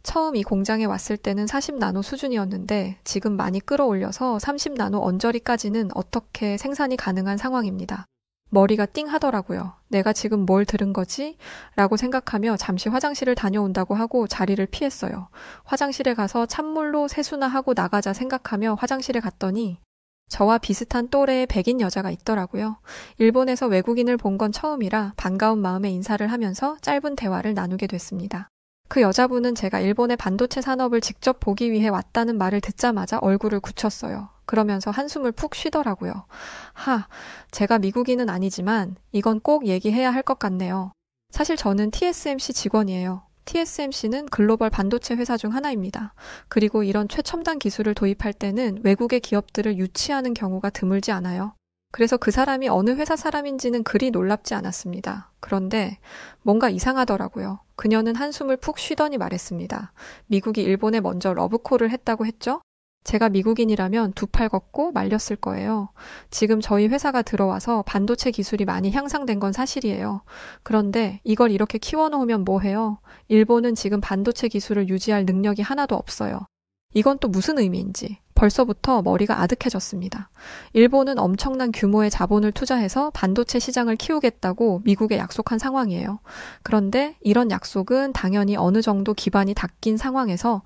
처음 이 공장에 왔을 때는 40나노 수준이었는데 지금 많이 끌어올려서 30나노 언저리까지는 어떻게 생산이 가능한 상황입니다. 머리가 띵 하더라고요. 내가 지금 뭘 들은 거지? 라고 생각하며 잠시 화장실을 다녀온다고 하고 자리를 피했어요. 화장실에 가서 찬물로 세수나 하고 나가자 생각하며 화장실에 갔더니 저와 비슷한 또래의 백인 여자가 있더라고요. 일본에서 외국인을 본 건 처음이라 반가운 마음에 인사를 하면서 짧은 대화를 나누게 됐습니다. 그 여자분은 제가 일본의 반도체 산업을 직접 보기 위해 왔다는 말을 듣자마자 얼굴을 굳혔어요. 그러면서 한숨을 푹 쉬더라고요. 제가 미국인은 아니지만 이건 꼭 얘기해야 할 것 같네요. 사실 저는 TSMC 직원이에요. TSMC는 글로벌 반도체 회사 중 하나입니다. 그리고 이런 최첨단 기술을 도입할 때는 외국의 기업들을 유치하는 경우가 드물지 않아요. 그래서 그 사람이 어느 회사 사람인지는 그리 놀랍지 않았습니다. 그런데 뭔가 이상하더라고요. 그녀는 한숨을 푹 쉬더니 말했습니다. 미국이 일본에 먼저 러브콜을 했다고 했죠? 제가 미국인이라면 두 팔 걷고 말렸을 거예요. 지금 저희 회사가 들어와서 반도체 기술이 많이 향상된 건 사실이에요. 그런데 이걸 이렇게 키워놓으면 뭐해요? 일본은 지금 반도체 기술을 유지할 능력이 하나도 없어요. 이건 또 무슨 의미인지 벌써부터 머리가 아득해졌습니다. 일본은 엄청난 규모의 자본을 투자해서 반도체 시장을 키우겠다고 미국에 약속한 상황이에요. 그런데 이런 약속은 당연히 어느 정도 기반이 닦인 상황에서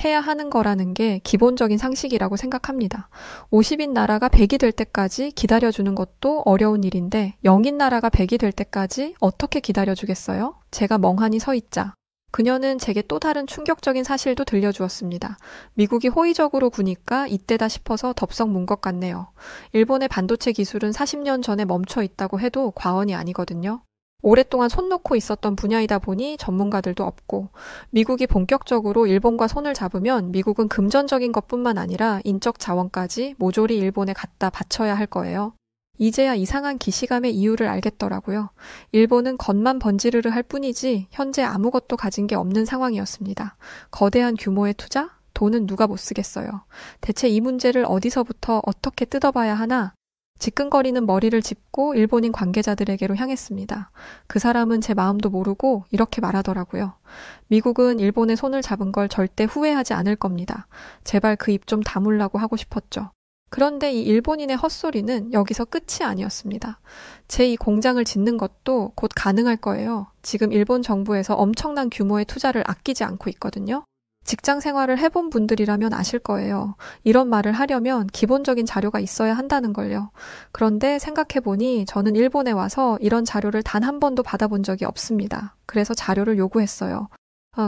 해야 하는 거라는 게 기본적인 상식이라고 생각합니다. 50인 나라가 100이 될 때까지 기다려주는 것도 어려운 일인데 0인 나라가 100이 될 때까지 어떻게 기다려주겠어요? 제가 멍하니 서 있자. 그녀는 제게 또 다른 충격적인 사실도 들려주었습니다. 미국이 호의적으로 구니까 이때다 싶어서 덥석 문 것 같네요. 일본의 반도체 기술은 40년 전에 멈춰 있다고 해도 과언이 아니거든요. 오랫동안 손 놓고 있었던 분야이다 보니 전문가들도 없고 미국이 본격적으로 일본과 손을 잡으면 미국은 금전적인 것뿐만 아니라 인적 자원까지 모조리 일본에 갖다 바쳐야 할 거예요. 이제야 이상한 기시감의 이유를 알겠더라고요. 일본은 겉만 번지르르 할 뿐이지 현재 아무것도 가진 게 없는 상황이었습니다. 거대한 규모의 투자? 돈은 누가 못 쓰겠어요. 대체 이 문제를 어디서부터 어떻게 뜯어봐야 하나? 지끈거리는 머리를 짚고 일본인 관계자들에게로 향했습니다. 그 사람은 제 마음도 모르고 이렇게 말하더라고요. 미국은 일본의 손을 잡은 걸 절대 후회하지 않을 겁니다. 제발 그 입 좀 다물라고 하고 싶었죠. 그런데 이 일본인의 헛소리는 여기서 끝이 아니었습니다. 제 이 공장을 짓는 것도 곧 가능할 거예요. 지금 일본 정부에서 엄청난 규모의 투자를 아끼지 않고 있거든요. 직장 생활을 해본 분들이라면 아실 거예요. 이런 말을 하려면 기본적인 자료가 있어야 한다는 걸요. 그런데 생각해보니 저는 일본에 와서 이런 자료를 단 한 번도 받아본 적이 없습니다. 그래서 자료를 요구했어요.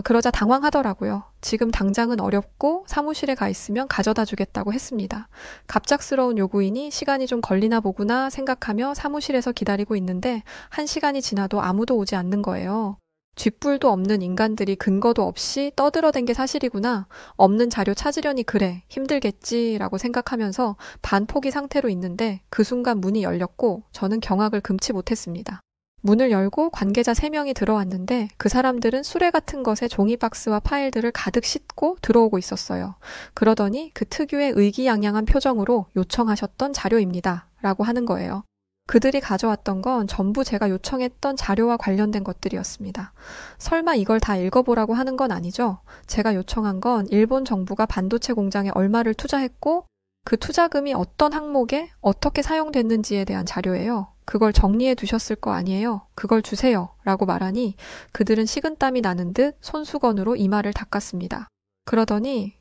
그러자 당황하더라고요. 지금 당장은 어렵고 사무실에 가 있으면 가져다 주겠다고 했습니다. 갑작스러운 요구이니 시간이 좀 걸리나 보구나 생각하며 사무실에서 기다리고 있는데 1시간이 지나도 아무도 오지 않는 거예요. 쥐뿔도 없는 인간들이 근거도 없이 떠들어댄 게 사실이구나. 없는 자료 찾으려니 그래. 힘들겠지라고 생각하면서 반포기 상태로 있는데 그 순간 문이 열렸고 저는 경악을 금치 못했습니다. 문을 열고 관계자 3명이 들어왔는데 그 사람들은 수레 같은 것에 종이박스와 파일들을 가득 싣고 들어오고 있었어요. 그러더니 그 특유의 의기양양한 표정으로 요청하셨던 자료입니다. 라고 하는 거예요. 그들이 가져왔던 건 전부 제가 요청했던 자료와 관련된 것들이었습니다. 설마 이걸 다 읽어보라고 하는 건 아니죠? 제가 요청한 건 일본 정부가 반도체 공장에 얼마를 투자했고 그 투자금이 어떤 항목에 어떻게 사용됐는지에 대한 자료예요. 그걸 정리해 두셨을 거 아니에요? 그걸 주세요. 라고 말하니 그들은 식은땀이 나는 듯 손수건으로 이마를 닦았습니다. 그러더니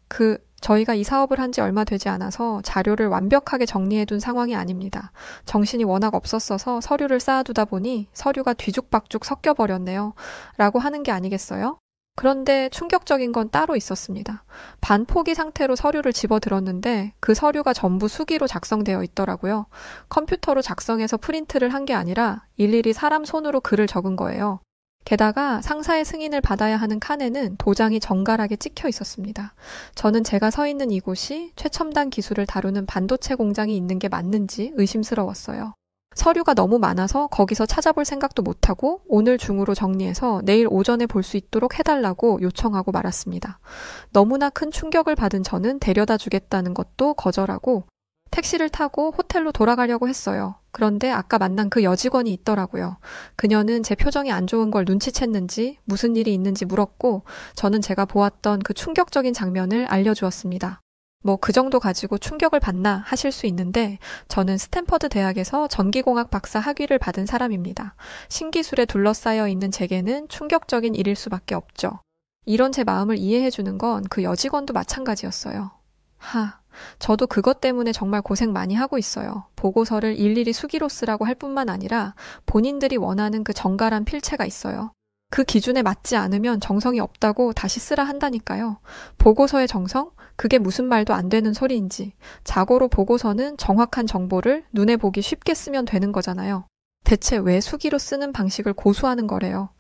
저희가 이 사업을 한 지 얼마 되지 않아서 자료를 완벽하게 정리해둔 상황이 아닙니다. 정신이 워낙 없었어서 서류를 쌓아두다 보니 서류가 뒤죽박죽 섞여버렸네요. 라고 하는 게 아니겠어요? 그런데 충격적인 건 따로 있었습니다. 반포기 상태로 서류를 집어들었는데 그 서류가 전부 수기로 작성되어 있더라고요. 컴퓨터로 작성해서 프린트를 한 게 아니라 일일이 사람 손으로 글을 적은 거예요. 게다가 상사의 승인을 받아야 하는 칸에는 도장이 정갈하게 찍혀 있었습니다. 저는 제가 서 있는 이곳이 최첨단 기술을 다루는 반도체 공장이 있는 게 맞는지 의심스러웠어요. 서류가 너무 많아서 거기서 찾아볼 생각도 못하고 오늘 중으로 정리해서 내일 오전에 볼 수 있도록 해달라고 요청하고 말았습니다. 너무나 큰 충격을 받은 저는 데려다 주겠다는 것도 거절하고 택시를 타고 호텔로 돌아가려고 했어요. 그런데 아까 만난 그 여직원이 있더라고요. 그녀는 제 표정이 안 좋은 걸 눈치챘는지 무슨 일이 있는지 물었고 저는 제가 보았던 그 충격적인 장면을 알려주었습니다. 그 정도 가지고 충격을 받나 하실 수 있는데 저는 스탠퍼드 대학에서 전기공학 박사 학위를 받은 사람입니다. 신기술에 둘러싸여 있는 제게는 충격적인 일일 수밖에 없죠. 이런 제 마음을 이해해주는 건 그 여직원도 마찬가지였어요. 저도 그것 때문에 정말 고생 많이 하고 있어요. 보고서를 일일이 수기로 쓰라고 할 뿐만 아니라 본인들이 원하는 그 정갈한 필체가 있어요. 그 기준에 맞지 않으면 정성이 없다고 다시 쓰라 한다니까요. 보고서의 정성? 그게 무슨 말도 안 되는 소리인지. 자고로 보고서는 정확한 정보를 눈에 보기 쉽게 쓰면 되는 거잖아요. 대체 왜 수기로 쓰는 방식을 고수하는 거래요?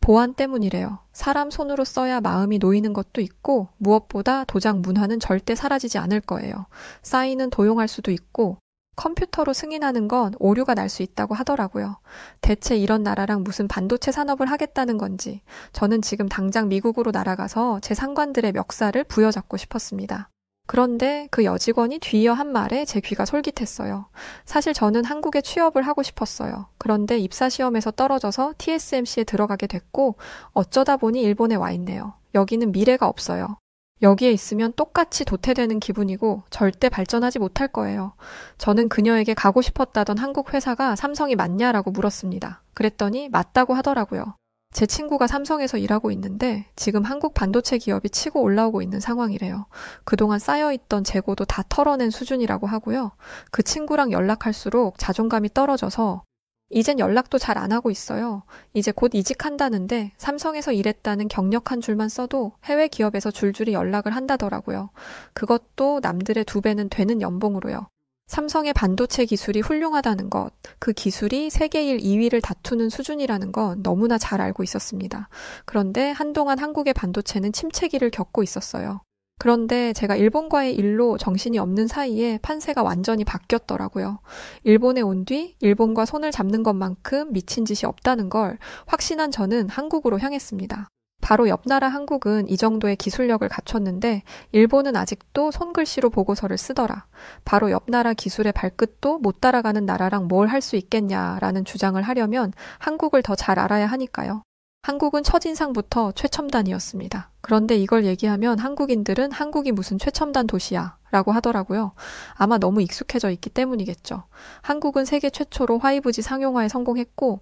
보안 때문이래요. 사람 손으로 써야 마음이 놓이는 것도 있고 무엇보다 도장 문화는 절대 사라지지 않을 거예요. 사인은 도용할 수도 있고 컴퓨터로 승인하는 건 오류가 날 수 있다고 하더라고요. 대체 이런 나라랑 무슨 반도체 산업을 하겠다는 건지 저는 지금 당장 미국으로 날아가서 제 상관들의 멱살을 부여잡고 싶었습니다. 그런데 그 여직원이 뒤이어 한 말에 제 귀가 솔깃했어요. 사실 저는 한국에 취업을 하고 싶었어요. 그런데 입사시험에서 떨어져서 TSMC에 들어가게 됐고 어쩌다 보니 일본에 와 있네요. 여기는 미래가 없어요. 여기에 있으면 똑같이 도태되는 기분이고 절대 발전하지 못할 거예요. 저는 그녀에게 가고 싶었다던 한국 회사가 삼성이 맞냐라고 물었습니다. 그랬더니 맞다고 하더라고요. 제 친구가 삼성에서 일하고 있는데 지금 한국 반도체 기업이 치고 올라오고 있는 상황이래요. 그동안 쌓여있던 재고도 다 털어낸 수준이라고 하고요. 그 친구랑 연락할수록 자존감이 떨어져서 이젠 연락도 잘 안 하고 있어요. 이제 곧 이직한다는데 삼성에서 일했다는 경력 한 줄만 써도 해외 기업에서 줄줄이 연락을 한다더라고요. 그것도 남들의 2배는 되는 연봉으로요. 삼성의 반도체 기술이 훌륭하다는 것, 그 기술이 세계 1, 2위를 다투는 수준이라는 건 너무나 잘 알고 있었습니다. 그런데 한동안 한국의 반도체는 침체기를 겪고 있었어요. 그런데 제가 일본과의 일로 정신이 없는 사이에 판세가 완전히 바뀌었더라고요. 일본에 온 뒤 일본과 손을 잡는 것만큼 미친 짓이 없다는 걸 확신한 저는 한국으로 향했습니다. 바로 옆 나라 한국은 이 정도의 기술력을 갖췄는데 일본은 아직도 손글씨로 보고서를 쓰더라. 바로 옆 나라 기술의 발끝도 못 따라가는 나라랑 뭘 할 수 있겠냐라는 주장을 하려면 한국을 더 잘 알아야 하니까요. 한국은 첫인상부터 최첨단이었습니다. 그런데 이걸 얘기하면 한국인들은 한국이 무슨 최첨단 도시야 라고 하더라고요. 아마 너무 익숙해져 있기 때문이겠죠. 한국은 세계 최초로 화이브지 상용화에 성공했고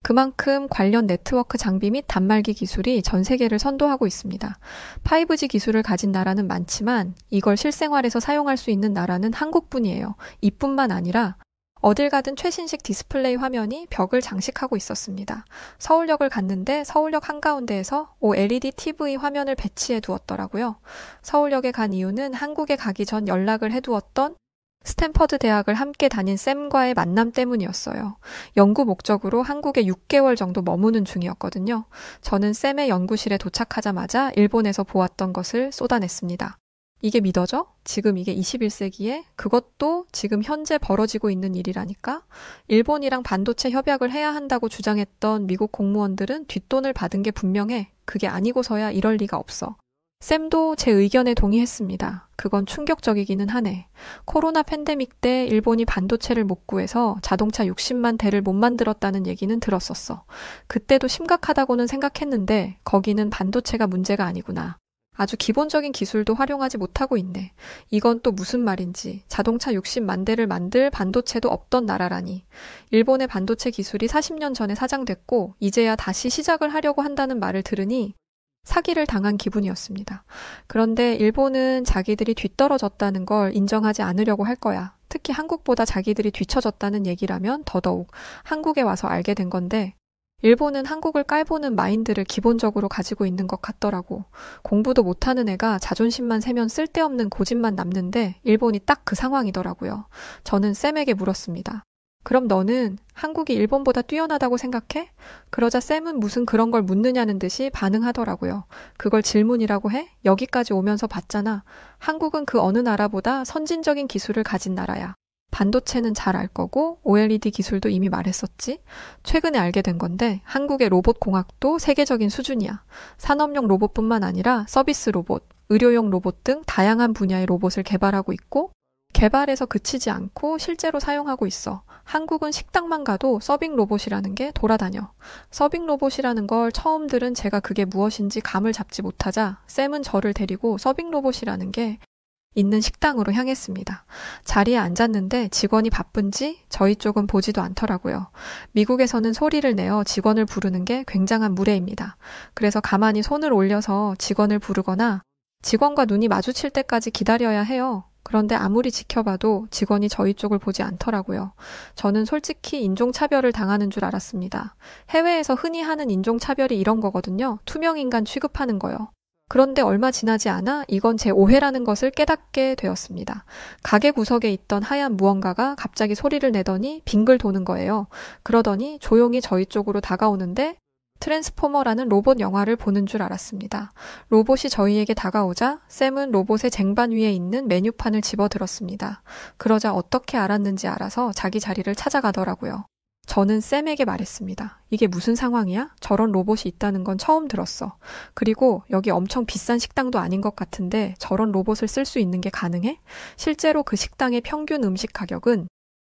그만큼 관련 네트워크 장비 및 단말기 기술이 전 세계를 선도하고 있습니다. 5G 기술을 가진 나라는 많지만 이걸 실생활에서 사용할 수 있는 나라는 한국뿐이에요. 이뿐만 아니라 어딜 가든 최신식 디스플레이 화면이 벽을 장식하고 있었습니다. 서울역을 갔는데 서울역 한가운데에서 OLED TV 화면을 배치해 두었더라고요. 서울역에 간 이유는 한국에 가기 전 연락을 해두었던 스탠퍼드 대학을 함께 다닌 샘과의 만남 때문이었어요. 연구 목적으로 한국에 6개월 정도 머무는 중이었거든요. 저는 샘의 연구실에 도착하자마자 일본에서 보았던 것을 쏟아냈습니다. 이게 믿어져? 지금 이게 21세기에 그것도 지금 현재 벌어지고 있는 일이라니까? 일본이랑 반도체 협약을 해야 한다고 주장했던 미국 공무원들은 뒷돈을 받은 게 분명해. 그게 아니고서야 이럴 리가 없어. 샘도 제 의견에 동의했습니다. 그건 충격적이기는 하네. 코로나 팬데믹 때 일본이 반도체를 못 구해서 자동차 60만 대를 못 만들었다는 얘기는 들었었어. 그때도 심각하다고는 생각했는데 거기는 반도체가 문제가 아니구나. 아주 기본적인 기술도 활용하지 못하고 있네. 이건 또 무슨 말인지. 자동차 60만 대를 만들 반도체도 없던 나라라니. 일본의 반도체 기술이 40년 전에 사장됐고 이제야 다시 시작을 하려고 한다는 말을 들으니 사기를 당한 기분이었습니다. 그런데 일본은 자기들이 뒤떨어졌다는 걸 인정하지 않으려고 할 거야. 특히 한국보다 자기들이 뒤처졌다는 얘기라면 더더욱 한국에 와서 알게 된 건데 일본은 한국을 깔보는 마인드를 기본적으로 가지고 있는 것 같더라고. 공부도 못하는 애가 자존심만 세면 쓸데없는 고집만 남는데 일본이 딱 그 상황이더라고요. 저는 쌤에게 물었습니다. 그럼 너는 한국이 일본보다 뛰어나다고 생각해? 그러자 쌤은 무슨 그런 걸 묻느냐는 듯이 반응하더라고요. 그걸 질문이라고 해? 여기까지 오면서 봤잖아. 한국은 그 어느 나라보다 선진적인 기술을 가진 나라야. 반도체는 잘 알 거고 OLED 기술도 이미 말했었지. 최근에 알게 된 건데 한국의 로봇 공학도 세계적인 수준이야. 산업용 로봇뿐만 아니라 서비스 로봇, 의료용 로봇 등 다양한 분야의 로봇을 개발하고 있고 개발에서 그치지 않고 실제로 사용하고 있어. 한국은 식당만 가도 서빙 로봇이라는 게 돌아다녀. 서빙 로봇이라는 걸 처음 들은 제가 그게 무엇인지 감을 잡지 못하자 쌤은 저를 데리고 서빙 로봇이라는 게 있는 식당으로 향했습니다. 자리에 앉았는데 직원이 바쁜지 저희 쪽은 보지도 않더라고요. 미국에서는 소리를 내어 직원을 부르는 게 굉장한 무례입니다. 그래서 가만히 손을 올려서 직원을 부르거나 직원과 눈이 마주칠 때까지 기다려야 해요. 그런데 아무리 지켜봐도 직원이 저희 쪽을 보지 않더라고요. 저는 솔직히 인종차별을 당하는 줄 알았습니다. 해외에서 흔히 하는 인종차별이 이런 거거든요. 투명인간 취급하는 거요. 그런데 얼마 지나지 않아 이건 제 오해라는 것을 깨닫게 되었습니다. 가게 구석에 있던 하얀 무언가가 갑자기 소리를 내더니 빙글 도는 거예요. 그러더니 조용히 저희 쪽으로 다가오는데 트랜스포머라는 로봇 영화를 보는 줄 알았습니다. 로봇이 저희에게 다가오자 샘은 로봇의 쟁반 위에 있는 메뉴판을 집어들었습니다. 그러자 어떻게 알았는지 알아서 자기 자리를 찾아가더라고요. 저는 샘에게 말했습니다. 이게 무슨 상황이야? 저런 로봇이 있다는 건 처음 들었어. 그리고 여기 엄청 비싼 식당도 아닌 것 같은데 저런 로봇을 쓸 수 있는 게 가능해? 실제로 그 식당의 평균 음식 가격은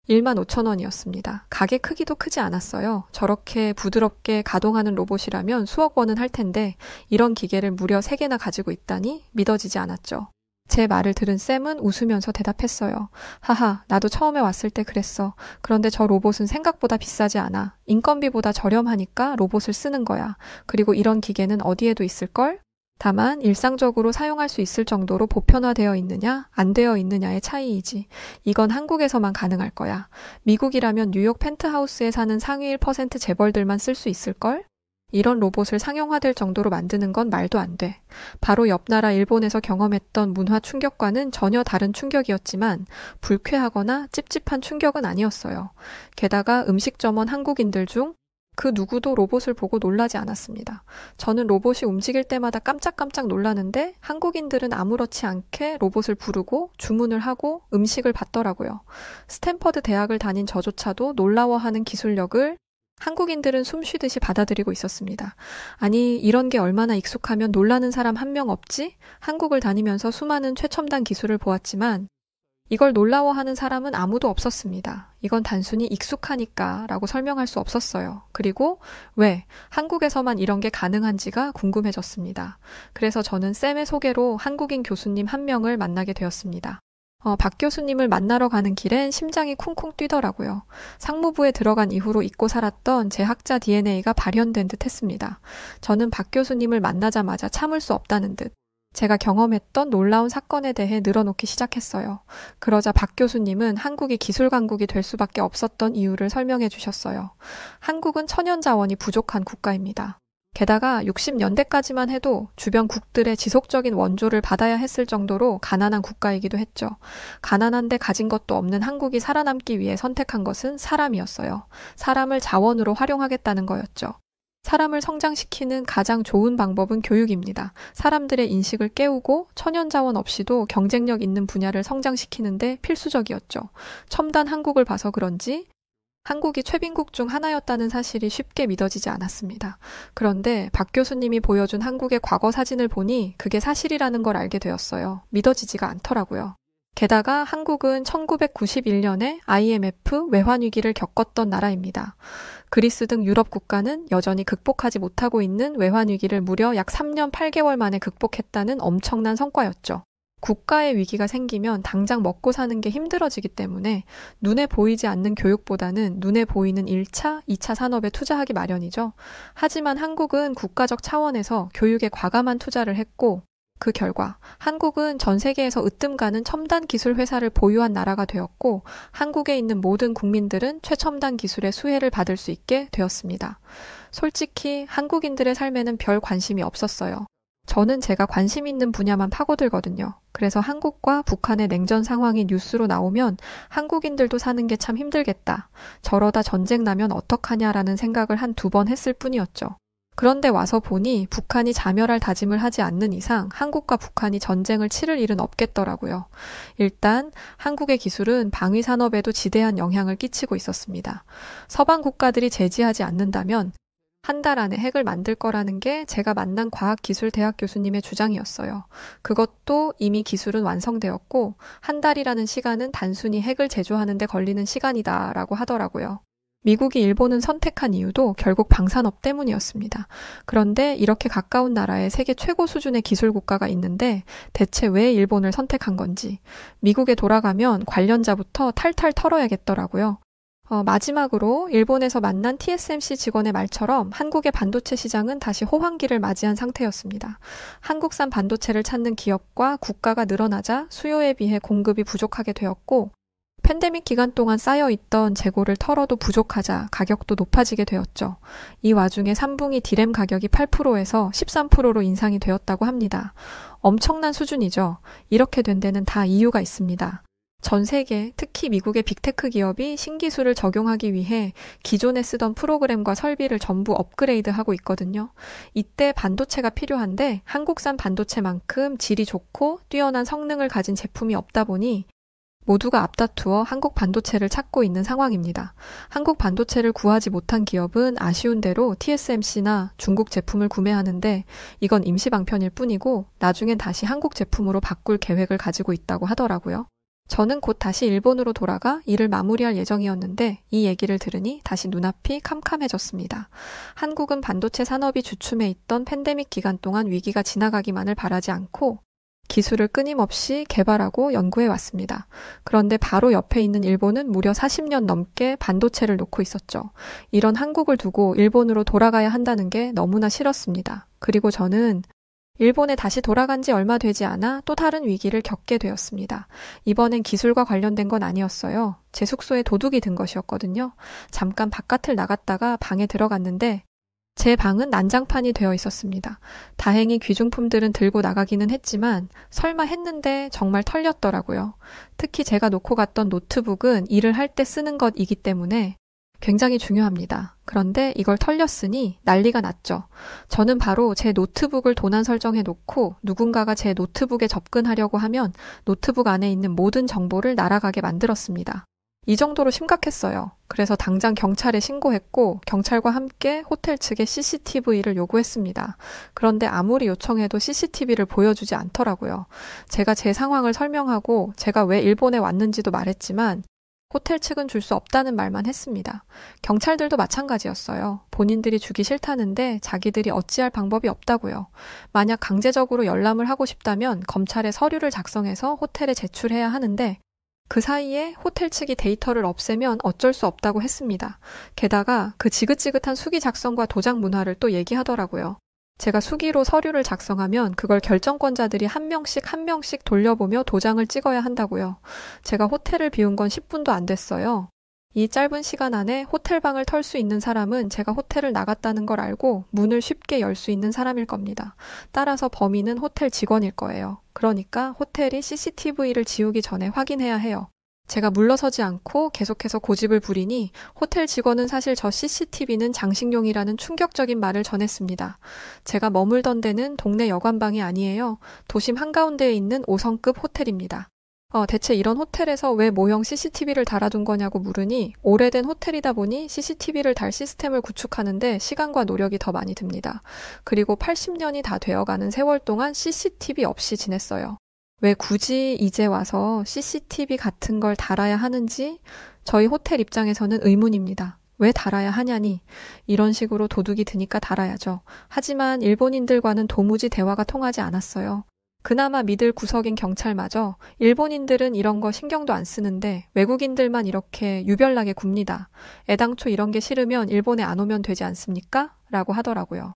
15,000원이었습니다. 가게 크기도 크지 않았어요. 저렇게 부드럽게 가동하는 로봇이라면 수억 원은 할 텐데 이런 기계를 무려 3개나 가지고 있다니 믿어지지 않았죠. 제 말을 들은 샘은 웃으면서 대답했어요. 하하, 나도 처음에 왔을 때 그랬어. 그런데 저 로봇은 생각보다 비싸지 않아. 인건비보다 저렴하니까 로봇을 쓰는 거야. 그리고 이런 기계는 어디에도 있을걸? 다만 일상적으로 사용할 수 있을 정도로 보편화되어 있느냐, 안 되어 있느냐의 차이이지. 이건 한국에서만 가능할 거야. 미국이라면 뉴욕 펜트하우스에 사는 상위 1% 재벌들만 쓸 수 있을걸? 이런 로봇을 상용화될 정도로 만드는 건 말도 안 돼. 바로 옆 나라 일본에서 경험했던 문화 충격과는 전혀 다른 충격이었지만 불쾌하거나 찝찝한 충격은 아니었어요. 게다가 음식점원 한국인들 중 그 누구도 로봇을 보고 놀라지 않았습니다. 저는 로봇이 움직일 때마다 깜짝깜짝 놀라는데 한국인들은 아무렇지 않게 로봇을 부르고 주문을 하고 음식을 받더라고요. 스탠퍼드 대학을 다닌 저조차도 놀라워하는 기술력을 한국인들은 숨 쉬듯이 받아들이고 있었습니다. 아니, 이런 게 얼마나 익숙하면 놀라는 사람 한 명 없지? 한국을 다니면서 수많은 최첨단 기술을 보았지만 이걸 놀라워하는 사람은 아무도 없었습니다. 이건 단순히 익숙하니까 라고 설명할 수 없었어요. 그리고 왜 한국에서만 이런 게 가능한지가 궁금해졌습니다. 그래서 저는 쌤의 소개로 한국인 교수님 한 명을 만나게 되었습니다. 박 교수님을 만나러 가는 길엔 심장이 쿵쿵 뛰더라고요. 상무부에 들어간 이후로 잊고 살았던 제 학자 DNA가 발현된 듯 했습니다. 저는 박 교수님을 만나자마자 참을 수 없다는 듯 제가 경험했던 놀라운 사건에 대해 늘어놓기 시작했어요. 그러자 박 교수님은 한국이 기술 강국이 될 수밖에 없었던 이유를 설명해 주셨어요. 한국은 천연 자원이 부족한 국가입니다. 게다가 60년대까지만 해도 주변 국들의 지속적인 원조를 받아야 했을 정도로 가난한 국가이기도 했죠. 가난한데 가진 것도 없는 한국이 살아남기 위해 선택한 것은 사람이었어요. 사람을 자원으로 활용하겠다는 거였죠. 사람을 성장시키는 가장 좋은 방법은 교육입니다. 사람들의 인식을 깨우고 천연자원 없이도 경쟁력 있는 분야를 성장시키는데 필수적이었죠. 첨단 한국을 봐서 그런지 한국이 최빈국 중 하나였다는 사실이 쉽게 믿어지지 않았습니다. 그런데 박 교수님이 보여준 한국의 과거 사진을 보니 그게 사실이라는 걸 알게 되었어요. 믿어지지가 않더라고요. 게다가 한국은 1991년에 IMF 외환위기를 겪었던 나라입니다. 그리스 등 유럽 국가는 여전히 극복하지 못하고 있는 외환위기를 무려 약 3년 8개월 만에 극복했다는 엄청난 성과였죠. 국가의 위기가 생기면 당장 먹고 사는 게 힘들어지기 때문에 눈에 보이지 않는 교육보다는 눈에 보이는 1차, 2차 산업에 투자하기 마련이죠. 하지만 한국은 국가적 차원에서 교육에 과감한 투자를 했고 그 결과 한국은 전 세계에서 으뜸가는 첨단 기술 회사를 보유한 나라가 되었고 한국에 있는 모든 국민들은 최첨단 기술의 수혜를 받을 수 있게 되었습니다. 솔직히 한국인들의 삶에는 별 관심이 없었어요. 저는 제가 관심 있는 분야만 파고들거든요. 그래서 한국과 북한의 냉전 상황이 뉴스로 나오면 한국인들도 사는 게 참 힘들겠다. 저러다 전쟁 나면 어떡하냐라는 생각을 한 2번 했을 뿐이었죠. 그런데 와서 보니 북한이 자멸할 다짐을 하지 않는 이상 한국과 북한이 전쟁을 치를 일은 없겠더라고요. 일단 한국의 기술은 방위 산업에도 지대한 영향을 끼치고 있었습니다. 서방 국가들이 제지하지 않는다면 한 달 안에 핵을 만들 거라는 게 제가 만난 과학기술대학 교수님의 주장이었어요. 그것도 이미 기술은 완성되었고 한 달이라는 시간은 단순히 핵을 제조하는 데 걸리는 시간이다라고 하더라고요. 미국이 일본은 선택한 이유도 결국 방산업 때문이었습니다. 그런데 이렇게 가까운 나라에 세계 최고 수준의 기술 국가가 있는데 대체 왜 일본을 선택한 건지 미국에 돌아가면 관련자부터 탈탈 털어야겠더라고요. 마지막으로 일본에서 만난 TSMC 직원의 말처럼 한국의 반도체 시장은 다시 호황기를 맞이한 상태였습니다. 한국산 반도체를 찾는 기업과 국가가 늘어나자 수요에 비해 공급이 부족하게 되었고 팬데믹 기간 동안 쌓여있던 재고를 털어도 부족하자 가격도 높아지게 되었죠. 이 와중에 3분기 디램 가격이 8%에서 13%로 인상이 되었다고 합니다. 엄청난 수준이죠. 이렇게 된 데는 다 이유가 있습니다. 전 세계, 특히 미국의 빅테크 기업이 신기술을 적용하기 위해 기존에 쓰던 프로그램과 설비를 전부 업그레이드하고 있거든요. 이때 반도체가 필요한데 한국산 반도체만큼 질이 좋고 뛰어난 성능을 가진 제품이 없다 보니 모두가 앞다투어 한국 반도체를 찾고 있는 상황입니다. 한국 반도체를 구하지 못한 기업은 아쉬운 대로 TSMC나 중국 제품을 구매하는데 이건 임시방편일 뿐이고 나중엔 다시 한국 제품으로 바꿀 계획을 가지고 있다고 하더라고요. 저는 곧 다시 일본으로 돌아가 일을 마무리할 예정이었는데 이 얘기를 들으니 다시 눈앞이 캄캄해졌습니다. 한국은 반도체 산업이 주춤해 있던 팬데믹 기간 동안 위기가 지나가기만을 바라지 않고 기술을 끊임없이 개발하고 연구해 왔습니다. 그런데 바로 옆에 있는 일본은 무려 40년 넘게 반도체를 놓고 있었죠. 이런 한국을 두고 일본으로 돌아가야 한다는 게 너무나 싫었습니다. 그리고 저는 일본에 다시 돌아간 지 얼마 되지 않아 또 다른 위기를 겪게 되었습니다. 이번엔 기술과 관련된 건 아니었어요. 제 숙소에 도둑이 든 것이었거든요. 잠깐 바깥을 나갔다가 방에 들어갔는데 제 방은 난장판이 되어 있었습니다. 다행히 귀중품들은 들고 나가기는 했지만 설마 했는데 정말 털렸더라고요. 특히 제가 놓고 갔던 노트북은 일을 할 때 쓰는 것이기 때문에 굉장히 중요합니다. 그런데 이걸 털렸으니 난리가 났죠. 저는 바로 제 노트북을 도난 설정해 놓고 누군가가 제 노트북에 접근하려고 하면 노트북 안에 있는 모든 정보를 날아가게 만들었습니다. 이 정도로 심각했어요. 그래서 당장 경찰에 신고했고 경찰과 함께 호텔 측에 CCTV를 요구했습니다. 그런데 아무리 요청해도 CCTV를 보여주지 않더라고요. 제가 제 상황을 설명하고 제가 왜 일본에 왔는지도 말했지만 호텔 측은 줄 수 없다는 말만 했습니다. 경찰들도 마찬가지였어요. 본인들이 주기 싫다는데 자기들이 어찌할 방법이 없다고요. 만약 강제적으로 열람을 하고 싶다면 검찰에 서류를 작성해서 호텔에 제출해야 하는데 그 사이에 호텔 측이 데이터를 없애면 어쩔 수 없다고 했습니다. 게다가 그 지긋지긋한 수기 작성과 도장 문화를 또 얘기하더라고요. 제가 수기로 서류를 작성하면 그걸 결정권자들이 한 명씩 돌려보며 도장을 찍어야 한다고요. 제가 호텔을 비운 건 10분도 안 됐어요. 이 짧은 시간 안에 호텔방을 털 수 있는 사람은 제가 호텔을 나갔다는 걸 알고 문을 쉽게 열 수 있는 사람일 겁니다. 따라서 범인은 호텔 직원일 거예요. 그러니까 호텔이 CCTV를 지우기 전에 확인해야 해요. 제가 물러서지 않고 계속해서 고집을 부리니 호텔 직원은 사실 저 CCTV는 장식용이라는 충격적인 말을 전했습니다. 제가 머물던 데는 동네 여관방이 아니에요. 도심 한가운데에 있는 5성급 호텔입니다. 대체 이런 호텔에서 왜 모형 CCTV를 달아둔 거냐고 물으니 오래된 호텔이다 보니 CCTV를 달 시스템을 구축하는데 시간과 노력이 더 많이 듭니다. 그리고 80년이 다 되어가는 세월 동안 CCTV 없이 지냈어요. 왜 굳이 이제 와서 CCTV 같은 걸 달아야 하는지 저희 호텔 입장에서는 의문입니다. 왜 달아야 하냐니 이런 식으로 도둑이 드니까 달아야죠. 하지만 일본인들과는 도무지 대화가 통하지 않았어요. 그나마 믿을 구석인 경찰마저 일본인들은 이런 거 신경도 안 쓰는데 외국인들만 이렇게 유별나게 굽니다. 애당초 이런 게 싫으면 일본에 안 오면 되지 않습니까? 라고 하더라고요.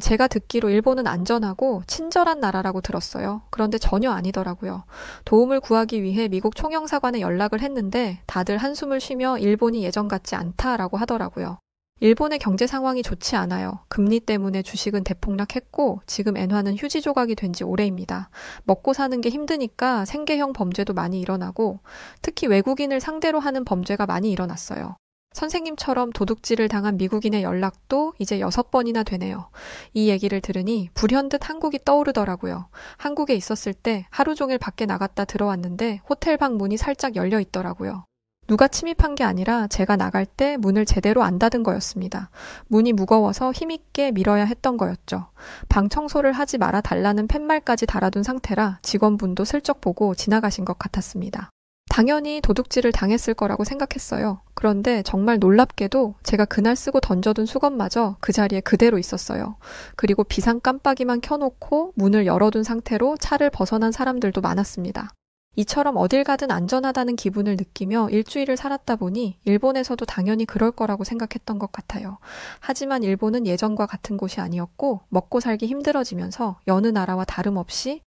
제가 듣기로 일본은 안전하고 친절한 나라라고 들었어요. 그런데 전혀 아니더라고요. 도움을 구하기 위해 미국 총영사관에 연락을 했는데 다들 한숨을 쉬며 일본이 예전 같지 않다라고 하더라고요. 일본의 경제 상황이 좋지 않아요. 금리 때문에 주식은 대폭락했고 지금 엔화는 휴지 조각이 된 지 오래입니다. 먹고 사는 게 힘드니까 생계형 범죄도 많이 일어나고 특히 외국인을 상대로 하는 범죄가 많이 일어났어요. 선생님처럼 도둑질을 당한 미국인의 연락도 이제 6번이나 되네요. 이 얘기를 들으니 불현듯 한국이 떠오르더라고요. 한국에 있었을 때 하루 종일 밖에 나갔다 들어왔는데 호텔방 문이 살짝 열려 있더라고요. 누가 침입한 게 아니라 제가 나갈 때 문을 제대로 안 닫은 거였습니다. 문이 무거워서 힘있게 밀어야 했던 거였죠. 방 청소를 하지 말아 달라는 팻말까지 달아둔 상태라 직원분도 슬쩍 보고 지나가신 것 같았습니다. 당연히 도둑질을 당했을 거라고 생각했어요. 그런데 정말 놀랍게도 제가 그날 쓰고 던져둔 수건마저 그 자리에 그대로 있었어요. 그리고 비상 깜빡이만 켜놓고 문을 열어둔 상태로 차를 벗어난 사람들도 많았습니다. 이처럼 어딜 가든 안전하다는 기분을 느끼며 일주일을 살았다 보니 일본에서도 당연히 그럴 거라고 생각했던 것 같아요. 하지만 일본은 예전과 같은 곳이 아니었고 먹고 살기 힘들어지면서 여느 나라와 다름없이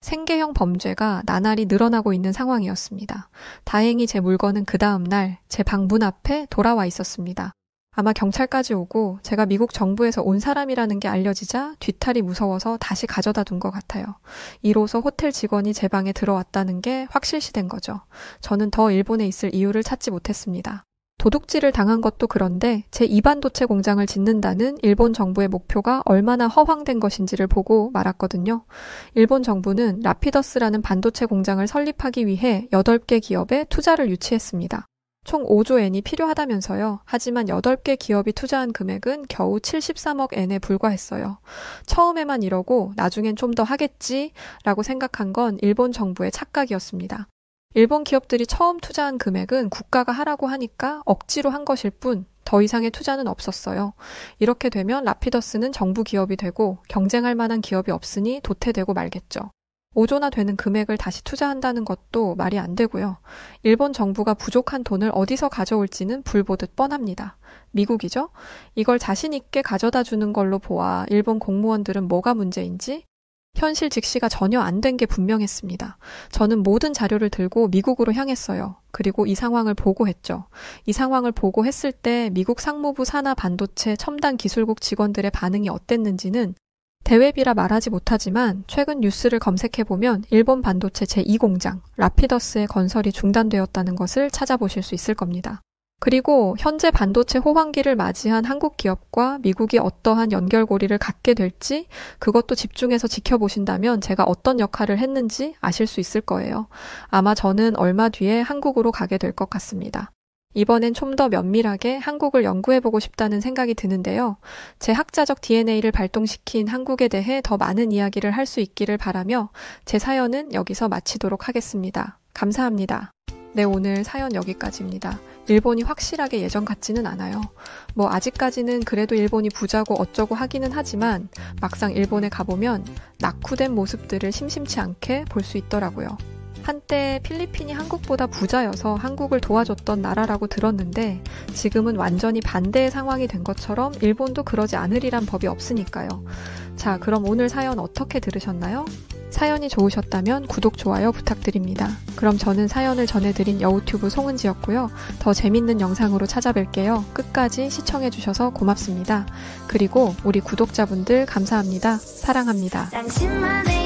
생계형 범죄가 나날이 늘어나고 있는 상황이었습니다. 다행히 제 물건은 그 다음 날 제 방 문 앞에 돌아와 있었습니다. 아마 경찰까지 오고 제가 미국 정부에서 온 사람이라는 게 알려지자 뒤탈이 무서워서 다시 가져다 둔 것 같아요. 이로써 호텔 직원이 제 방에 들어왔다는 게 확실시된 거죠. 저는 더 일본에 있을 이유를 찾지 못했습니다. 도둑질을 당한 것도 그런데 제 2반도체 공장을 짓는다는 일본 정부의 목표가 얼마나 허황된 것인지를 보고 말았거든요. 일본 정부는 라피더스라는 반도체 공장을 설립하기 위해 8개 기업에 투자를 유치했습니다. 총 5조 엔이 필요하다면서요. 하지만 8개 기업이 투자한 금액은 겨우 73억 엔에 불과했어요. 처음에만 이러고 나중엔 좀 더 하겠지라고 생각한 건 일본 정부의 착각이었습니다. 일본 기업들이 처음 투자한 금액은 국가가 하라고 하니까 억지로 한 것일 뿐 더 이상의 투자는 없었어요. 이렇게 되면 라피더스는 정부 기업이 되고 경쟁할 만한 기업이 없으니 도태되고 말겠죠. 5조나 되는 금액을 다시 투자한다는 것도 말이 안 되고요. 일본 정부가 부족한 돈을 어디서 가져올지는 불보듯 뻔합니다. 미국이죠? 이걸 자신 있게 가져다 주는 걸로 보아 일본 공무원들은 뭐가 문제인지 현실 직시가 전혀 안 된 게 분명했습니다. 저는 모든 자료를 들고 미국으로 향했어요. 그리고 이 상황을 보고했죠. 이 상황을 보고했을 때 미국 상무부 산하 반도체 첨단 기술국 직원들의 반응이 어땠는지는 대외비라 말하지 못하지만 최근 뉴스를 검색해보면 일본 반도체 제2공장 라피더스의 건설이 중단되었다는 것을 찾아보실 수 있을 겁니다. 그리고 현재 반도체 호황기를 맞이한 한국 기업과 미국이 어떠한 연결고리를 갖게 될지 그것도 집중해서 지켜보신다면 제가 어떤 역할을 했는지 아실 수 있을 거예요. 아마 저는 얼마 뒤에 한국으로 가게 될 것 같습니다. 이번엔 좀 더 면밀하게 한국을 연구해보고 싶다는 생각이 드는데요. 제 학자적 DNA를 발동시킨 한국에 대해 더 많은 이야기를 할 수 있기를 바라며 제 사연은 여기서 마치도록 하겠습니다. 감사합니다. 네, 오늘 사연 여기까지입니다. 일본이 확실하게 예전 같지는 않아요. 아직까지는 그래도 일본이 부자고 어쩌고 하기는 하지만 막상 일본에 가보면 낙후된 모습들을 심심치 않게 볼 수 있더라고요. 한때 필리핀이 한국보다 부자여서 한국을 도와줬던 나라라고 들었는데 지금은 완전히 반대의 상황이 된 것처럼 일본도 그러지 않으리란 법이 없으니까요. 자, 그럼 오늘 사연 어떻게 들으셨나요? 사연이 좋으셨다면 구독, 좋아요 부탁드립니다. 그럼 저는 사연을 전해드린 여우튜브 송은지였고요. 더 재밌는 영상으로 찾아뵐게요. 끝까지 시청해주셔서 고맙습니다. 그리고 우리 구독자분들 감사합니다. 사랑합니다. 당신만의